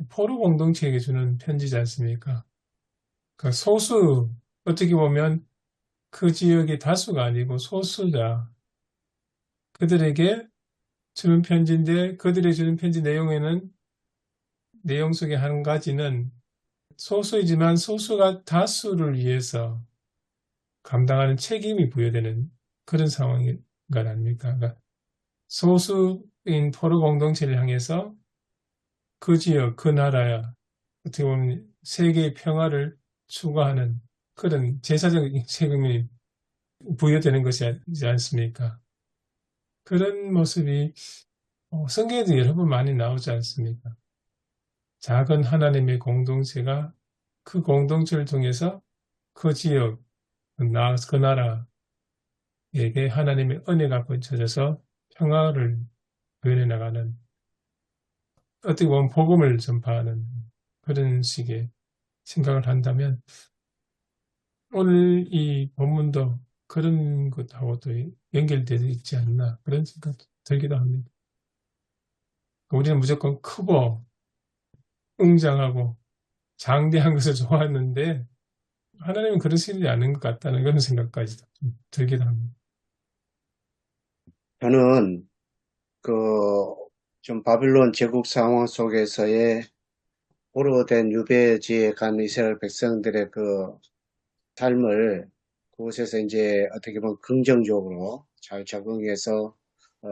포로 공동체에게 주는 편지지 않습니까? 그 소수, 어떻게 보면 그 지역의 다수가 아니고 소수자, 그들에게 주는 편지인데 그들에게 주는 편지 내용에는 내용 속에 한 가지는 소수이지만 소수가 다수를 위해서 감당하는 책임이 부여되는 그런 상황인 것 아닙니까? 그러니까 소수인 포로 공동체를 향해서 그 지역, 그 나라야 어떻게 보면 세계의 평화를 추구하는 그런 제사적인 책임이 부여되는 것이지 않습니까? 그런 모습이 성경에도 여러 번 많이 나오지 않습니까? 작은 하나님의 공동체가 그 공동체를 통해서 그 지역, 그 나라에게 하나님의 은혜가 꽂혀져서 평화를 구현해 나가는 어떻게 보면 복음을 전파하는 그런 식의 생각을 한다면 오늘 이 본문도 그런 것하고 또 연결되어 있지 않나 그런 생각 들기도 합니다. 우리는 무조건 크고 웅장하고 장대한 것을 좋아했는데 하나님은 그러시지 않은 것 같다는 그런 생각까지도 좀 들기도 합니다. 저는 그 좀 바빌론 제국 상황 속에서의 포로된 유배지에 간 이스라엘 백성들의 그 삶을 그곳에서 이제 어떻게 보면 긍정적으로 잘 적응해서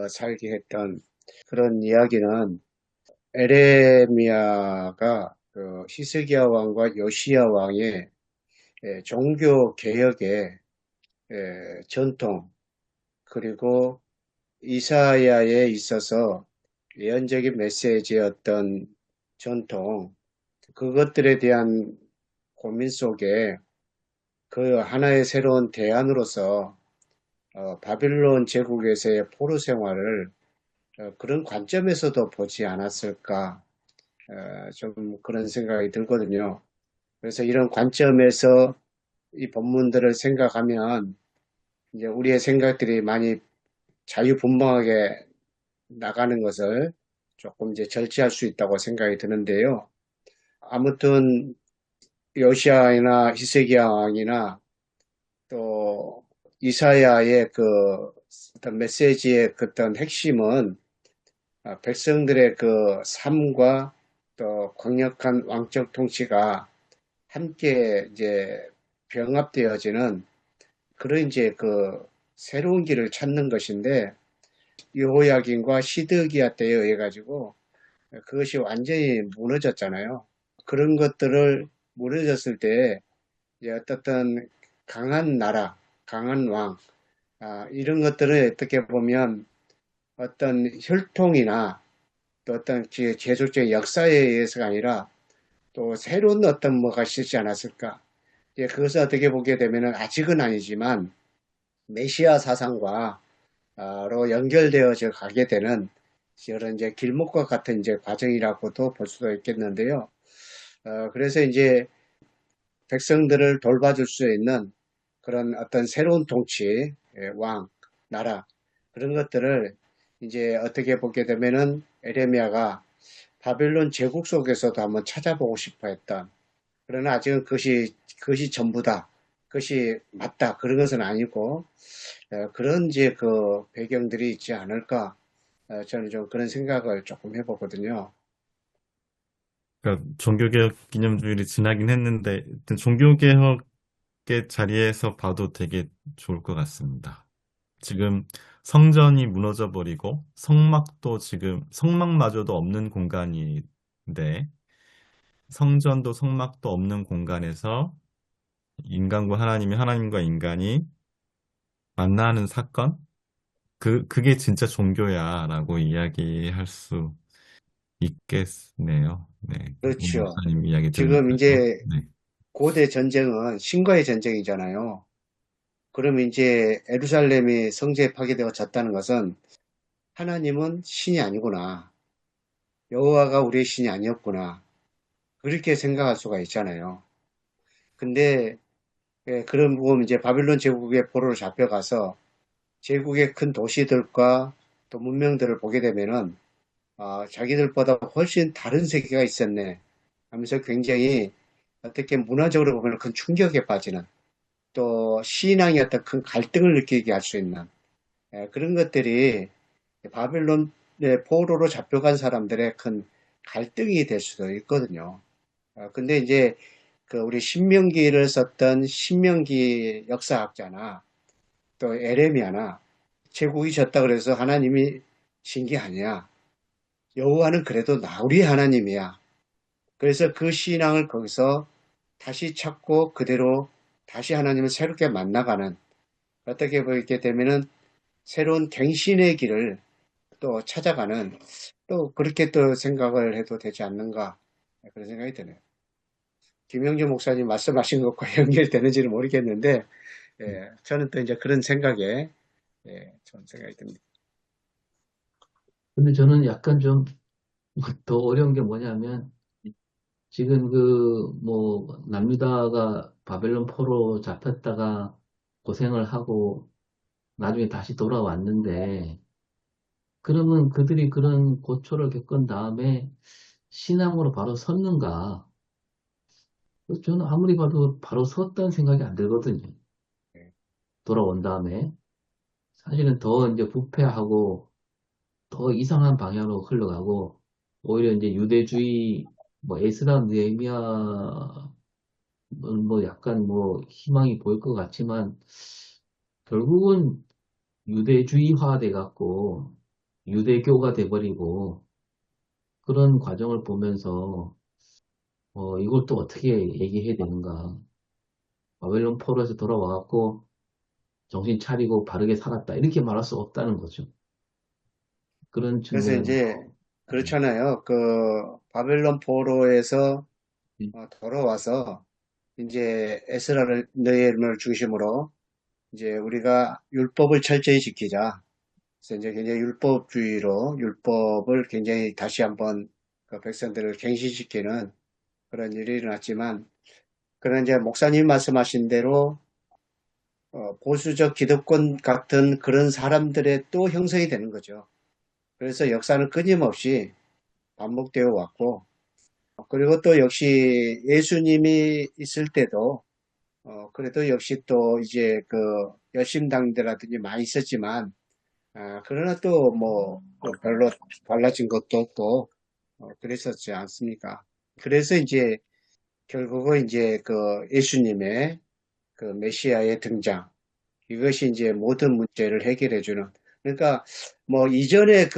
살게 했던 그런 이야기는 에레미야가 그 히스기야 왕과 요시야 왕의 종교 개혁의 전통 그리고 이사야에 있어서 예언적인 메시지였던 전통 그것들에 대한 고민 속에 그 하나의 새로운 대안으로서 바빌론 제국에서의 포로 생활을 그런 관점에서도 보지 않았을까 좀 그런 생각이 들거든요. 그래서 이런 관점에서 이 본문들을 생각하면 이제 우리의 생각들이 많이 자유분방하게 나가는 것을 조금 이제 절제할 수 있다고 생각이 드는데요. 아무튼 요시아나 히스기야 왕이나 또 이사야의 그 어떤 메시지의 그 어떤 핵심은 백성들의 그 삶과 또 강력한 왕적 통치가 함께 이제 병합되어지는 그런 이제 그 새로운 길을 찾는 것인데 여호야긴과 시드기야 때에 의해 가지고 그것이 완전히 무너졌잖아요. 그런 것들을 무너졌을 때 어떻든 강한 나라, 강한 왕 이런 것들을 어떻게 보면 어떤 혈통이나 또 어떤 계속적인 역사에 의해서가 아니라 또 새로운 어떤 뭐가 있지 않았을까. 이제 그것을 어떻게 보게 되면은 아직은 아니지만 메시아 사상과 로 연결되어져 가게 되는 이런 이제 길목과 같은 이제 과정이라고도 볼 수도 있겠는데요. 그래서 이제 백성들을 돌봐줄 수 있는 그런 어떤 새로운 통치, 왕, 나라, 그런 것들을 이제 어떻게 보게 되면은 에레미야가 바벨론 제국 속에서도 한번 찾아보고 싶어 했던, 그러나 아직은 그것이 전부다, 그것이 맞다, 그런 것은 아니고, 그런 이제 그 배경들이 있지 않을까, 저는 좀 그런 생각을 조금 해보거든요. 그러니까 종교개혁 기념주일이 지나긴 했는데, 하여튼 종교개혁의 자리에서 봐도 되게 좋을 것 같습니다. 지금 성전이 무너져 버리고 성막도 지금 성막마저도 없는 공간인데 성전도 성막도 없는 공간에서 인간과 하나님이 하나님과 인간이 만나는 사건? 그게 진짜 종교야라고 이야기할 수 있겠네요. 네. 오늘 그렇죠. 목사님 이야기 지금 들으면서. 이제 네. 고대 전쟁은 신과의 전쟁이잖아요. 그러면 이제 예루살렘이 성전에 파괴되어 졌다는 것은 하나님은 신이 아니구나. 여호와가 우리의 신이 아니었구나. 그렇게 생각할 수가 있잖아요. 근데 그런 부분 이제 바빌론 제국의 포로로 잡혀가서 제국의 큰 도시들과 또 문명들을 보게 되면은 자기들보다 훨씬 다른 세계가 있었네 하면서 굉장히 어떻게 문화적으로 보면 큰 충격에 빠지는 또 신앙의 어떤 큰 갈등을 느끼게 할 수 있는 그런 것들이 바빌론의 포로로 잡혀간 사람들의 큰 갈등이 될 수도 있거든요. 근데 이제 그 우리 신명기를 썼던 신명기 역사학자나 또 에레미야나 제국이 졌다 그래서 하나님이 진 게 아니야. 여호와는 그래도 우리 하나님이야. 그래서 그 신앙을 거기서 다시 찾고 그대로 다시 하나님을 새롭게 만나가는 어떻게 보게 되면은 새로운 갱신의 길을 또 찾아가는 또 그렇게 또 생각을 해도 되지 않는가 그런 생각이 드네요. 김영주 목사님 말씀하신 것과 연결되는지는 모르겠는데 저는 또 이제 그런 생각에 저는 생각이 듭니다. 근데 저는 약간 좀 더 어려운 게 뭐냐면 지금 남유다가 바벨론 포로 잡혔다가 고생을 하고 나중에 다시 돌아왔는데 그러면 그들이 그런 고초를 겪은 다음에 신앙으로 바로 섰는가? 저는 아무리 봐도 바로 섰다는 생각이 안 들거든요. 돌아온 다음에. 사실은 더 이제 부패하고 더 이상한 방향으로 흘러가고 오히려 이제 유대주의 에스라 느헤미야 약간 희망이 보일 것 같지만 결국은 유대주의화 돼갖고 유대교가 돼버리고 그런 과정을 보면서 이걸 또 어떻게 얘기해야 되는가. 바벨론 포로에서 돌아와갖고 정신 차리고 바르게 살았다. 이렇게 말할 수 없다는 거죠. 그런 그래서 이제 측면에서. 그렇잖아요. 그 바벨론 포로에서 음, 돌아와서 이제 에스라를 느헤미야를 중심으로 이제 우리가 율법을 철저히 지키자. 그래서 이제 굉장히 율법주의로 율법을 굉장히 다시 한번 그 백성들을 갱신시키는 그런 일이 일어났지만, 그런 이제 목사님 말씀하신 대로 보수적 기득권 같은 그런 사람들의 또 형성이 되는 거죠. 그래서 역사는 끊임없이 반복되어 왔고, 그리고 또 역시 예수님이 있을 때도 그래도 역시 또 이제 그 열심당대라든지 많이 있었지만, 그러나 또 별로 달라진 것도 없고 그랬었지 않습니까? 그래서 이제 결국은 이제 그 예수님의 그 메시아의 등장, 이것이 이제 모든 문제를 해결해주는. 그러니까 이전에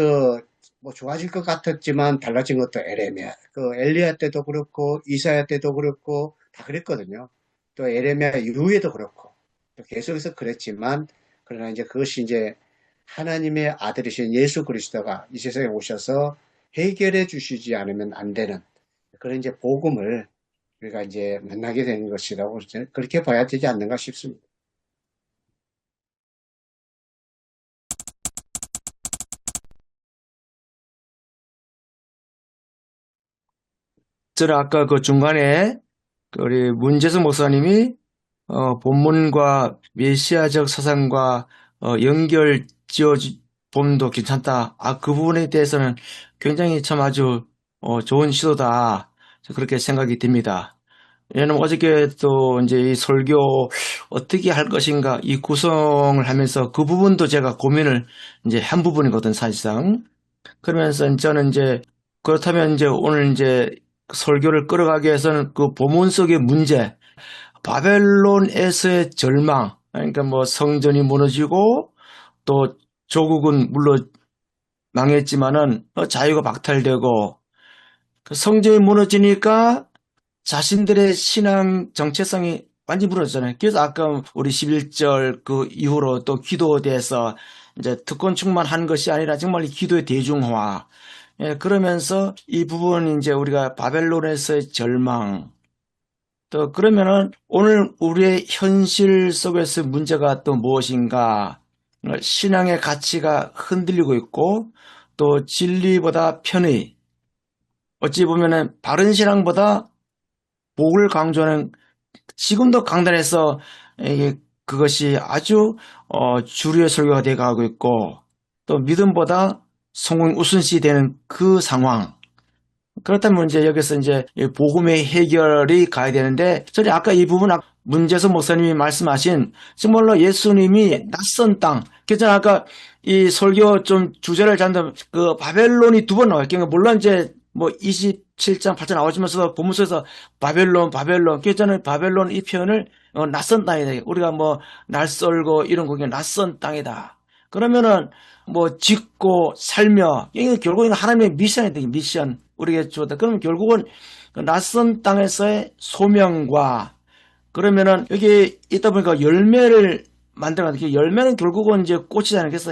좋아질 것 같았지만 달라진 것도 에레미야, 그 엘리야 때도 그렇고 이사야 때도 그렇고 다 그랬거든요. 또 에레미야 이후에도 그렇고 또 계속해서 그랬지만, 그러나 이제 그것이 이제 하나님의 아들이신 예수 그리스도가 이 세상에 오셔서 해결해 주시지 않으면 안 되는 그런 이제 복음을 우리가 이제 만나게 되는 것이라고 저는 그렇게 봐야 되지 않는가 싶습니다. 저는 아까 그 중간에 그 우리 문재수 목사님이 본문과 메시아적 사상과 연결 지어 보면도 괜찮다. 그 부분에 대해서는 굉장히 참 아주 좋은 시도다. 그렇게 생각이 듭니다. 왜냐면 어저께 또 이제 이 설교 어떻게 할 것인가 이 구성을 하면서 그 부분도 제가 고민을 이제 한 부분이거든, 사실상. 그러면서 저는 이제 그렇다면 이제 오늘 이제 설교를 끌어가기 위해서는 그 본문 속의 문제, 바벨론에서의 절망, 그러니까 뭐 성전이 무너지고 또 조국은 물론 망했지만은 자유가 박탈되고 그 성전이 무너지니까 자신들의 신앙 정체성이 완전히 무너졌잖아요. 그래서 아까 우리 11절 그 이후로 또 기도에 대해서 이제 특권 충만한 것이 아니라 정말 이 기도의 대중화. 예, 그러면서 이 부분 이제 우리가 바벨론에서의 절망. 또 그러면은 오늘 우리의 현실 속에서 문제가 또 무엇인가? 신앙의 가치가 흔들리고 있고 또 진리보다 편의. 어찌 보면은 바른 신앙보다 복을 강조하는 지금도 강단에서 그것이 아주 주류의 설교가 되어가고 있고 또 믿음보다 성공 우선시 되는 그 상황. 그렇다면 이제 여기서 이제 이 복음의 해결이 가야 되는데 저는 아까 이 부분 문재수 목사님이 말씀하신 정말로 예수님이 낯선 땅. 그래서 아까 이 설교 좀 주제를 잡는 그 바벨론이 두 번 나와요. 그러니까 물론 이제 뭐 27장 8장 나오시면서 본문에서 바벨론. 그래서 바벨론 이 표현을 낯선 땅이다. 우리가 뭐 낯설고 이런 거기 낯선 땅이다. 그러면은 뭐 짓고 살며 이게 결국은 하나님의 미션이다. 미션 우리에게 주었다. 그러면 결국은 그 낯선 땅에서의 소명과 그러면은 여기 있다 보니까 열매를 만들어가는 열매는 결국은 이제 꽃이잖아요. 그래서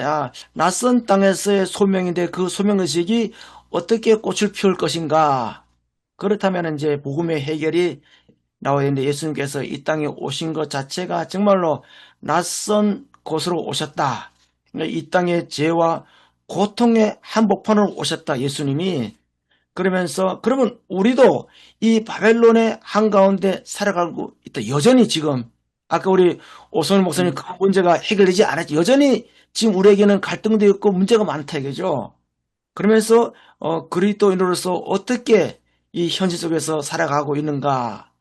낯선 땅에서의 소명인데 그 소명의식이 어떻게 꽃을 피울 것인가. 그렇다면 이제 복음의 해결이 나와야 되는데 예수님께서 이 땅에 오신 것 자체가 정말로 낯선 곳으로 오셨다. 이 땅의 죄와 고통의 한복판으로 오셨다. 예수님이. 그러면서 그러면 우리도 이 바벨론의 한가운데 살아가고 있다. 여전히 지금 아까 우리 오선일 목사님 그 문제가 해결되지 않았지. 여전히 지금 우리에게는 갈등도 있고 문제가 많다 이거죠. 그러면서 그리스도인으로서 어떻게 이 현실 속에서 살아가고 있는가.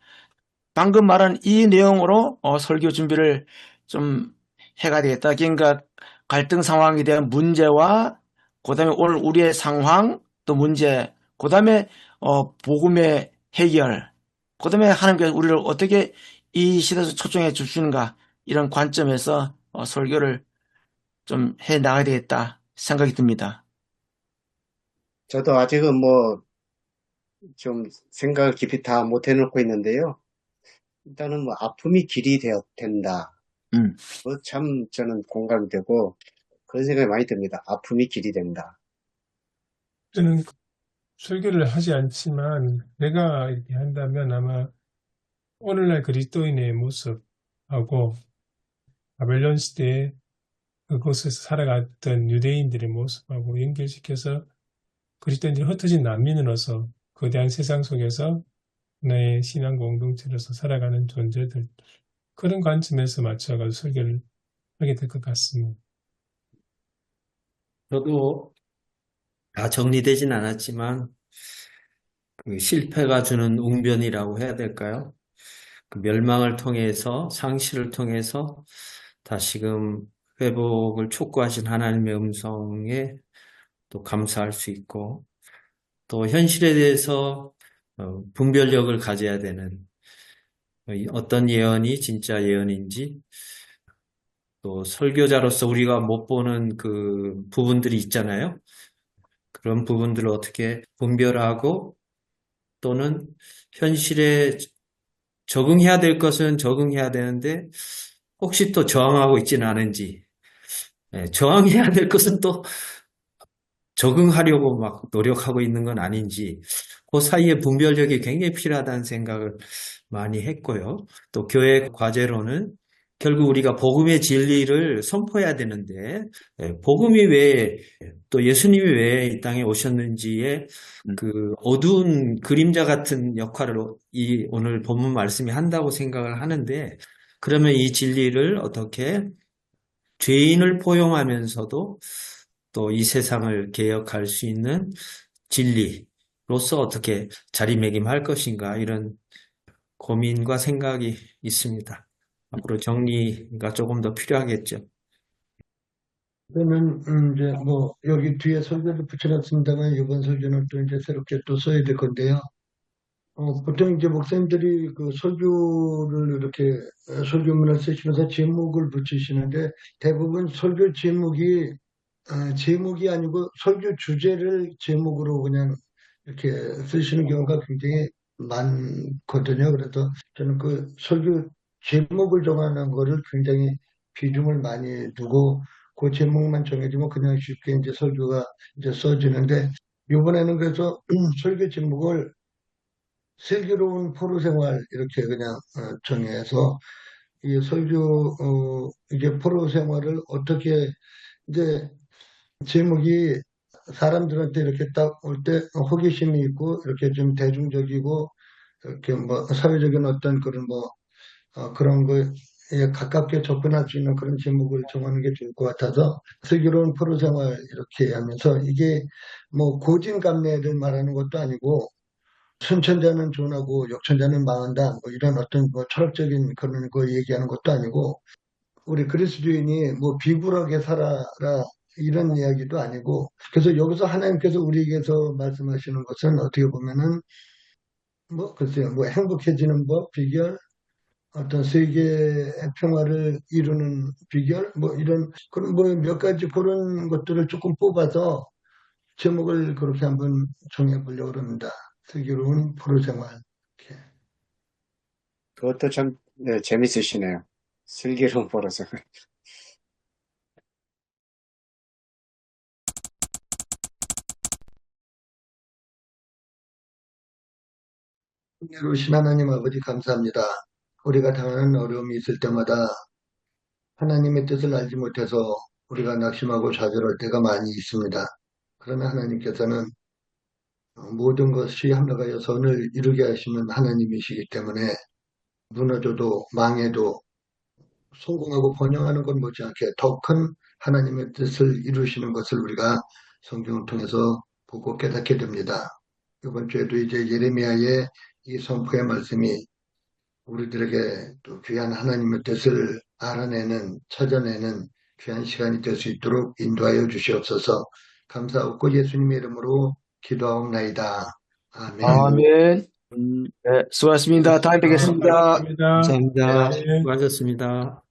방금 말한 이 내용으로 설교 준비를 좀 해가 되겠다. 그러니까 갈등 상황에 대한 문제와 그다음에 오늘 우리의 상황 또 문제 그다음에 복음의 해결 그다음에 하나님께서 우리를 어떻게 이 시대에서 초청해 주시는가 이런 관점에서 설교를 좀 해 나가야 되겠다 생각이 듭니다. 저도 아직은 뭐 좀 생각을 깊이 다 못 해놓고 있는데요. 일단은 뭐 아픔이 길이 된다. 뭐 참 저는 공감이 되고 그런 생각이 많이 듭니다. 아픔이 길이 된다. 저는 설교를 하지 않지만 내가 이렇게 한다면 아마 오늘날 그리스도인의 모습하고 바벨론 시대에 그곳에서 살아갔던 유대인들의 모습하고 연결시켜서 그리스도인들이 흩어진 난민으로서 거대한 세상 속에서 나의 신앙 공동체로서 살아가는 존재들 그런 관점에서 맞춰가지고 설교를 하게 될 것 같습니다. 저도 다 정리되진 않았지만 그 실패가 주는 웅변이라고 해야 될까요? 그 멸망을 통해서 상실을 통해서 다시금 회복을 촉구하신 하나님의 음성에 또 감사할 수 있고 또 현실에 대해서 분별력을 가져야 되는 어떤 예언이 진짜 예언인지 또 설교자로서 우리가 못 보는 그 부분들이 있잖아요. 그런 부분들을 어떻게 분별하고 또는 현실에 적응해야 될 것은 적응해야 되는데 혹시 또 저항하고 있지는 않은지 저항해야 될 것은 또 적응하려고 막 노력하고 있는 건 아닌지 그 사이에 분별력이 굉장히 필요하다는 생각을 많이 했고요. 또 교회 과제로는 결국 우리가 복음의 진리를 선포해야 되는데 복음이 왜 또 예수님이 왜 이 땅에 오셨는지에 그 어두운 그림자 같은 역할을 이 오늘 본문 말씀이 한다고 생각을 하는데 그러면 이 진리를 어떻게 죄인을 포용하면서도 또 이 세상을 개혁할 수 있는 진리로서 어떻게 자리매김할 것인가 이런 고민과 생각이 있습니다. 앞으로 정리가 조금 더 필요하겠죠. 그러면 이제 뭐 여기 뒤에 설교를 붙여놨습니다만 이번 설교는 또 이제 새롭게 또 써야 될 건데요. 보통 이제 목사님들이 그 설교를 이렇게 설교문을 쓰시면서 제목을 붙이시는데 대부분 설교 제목이 아니고 설교 주제를 제목으로 그냥 이렇게 쓰시는 경우가 굉장히 많거든요. 그래서 저는 그 설교 제목을 정하는 거를 굉장히 비중을 많이 두고 그 제목만 정해지면 그냥 쉽게 이제 설교가 이제 써지는데 이번에는 그래서 설교 제목을 슬기로운 포로 생활 이렇게 그냥 정해서 이 설교 이게 포로 생활을 어떻게 이제 제목이 사람들한테 이렇게 딱 올 때 호기심이 있고 이렇게 좀 대중적이고 이렇게 뭐 사회적인 어떤 그런 뭐 그런 거에 가깝게 접근할 수 있는 그런 제목을 정하는 게 좋을 것 같아서 슬기로운 프로 생활 이렇게 하면서 이게 뭐 고진감래를 말하는 것도 아니고 선천자는 존하고 역천자는 망한다 뭐 이런 어떤 뭐 철학적인 그런 거 얘기하는 것도 아니고 우리 그리스도인이 뭐 비굴하게 살아라 이런 이야기도 아니고 그래서 여기서 하나님께서 우리에게서 말씀하시는 것은 어떻게 보면은 뭐 글쎄요 뭐 행복해지는 법 비결 어떤 세계의 평화를 이루는 비결 뭐 이런 그런 뭐 몇 가지 그런 것들을 조금 뽑아서 제목을 그렇게 한번 정해 보려고 합니다. 슬기로운 포로 생활. 이렇게. 그것도 참 네, 재밌으시네요. 슬기로운 버릇을. 은혜로우신 하나님 아버지 감사합니다. 우리가 당하는 어려움이 있을 때마다 하나님의 뜻을 알지 못해서 우리가 낙심하고 좌절할 때가 많이 있습니다. 그러나 하나님께서는 모든 것이 합력하여 선을 이루게 하시는 하나님이시기 때문에 무너져도 망해도 성공하고 번영하는 것 못지않게 더 큰 하나님의 뜻을 이루시는 것을 우리가 성경을 통해서 보고 깨닫게 됩니다. 이번 주에도 이제 예레미야의 이 선포의 말씀이 우리들에게 또 귀한 하나님의 뜻을 알아내는, 찾아내는 귀한 시간이 될 수 있도록 인도하여 주시옵소서. 감사하고 예수님의 이름으로 기도하옵나이다. 아멘. 아멘. 네, 수고하셨습니다. 다음에 뵙겠습니다. 고맙습니다. 감사합니다. 네. 수고하셨습니다.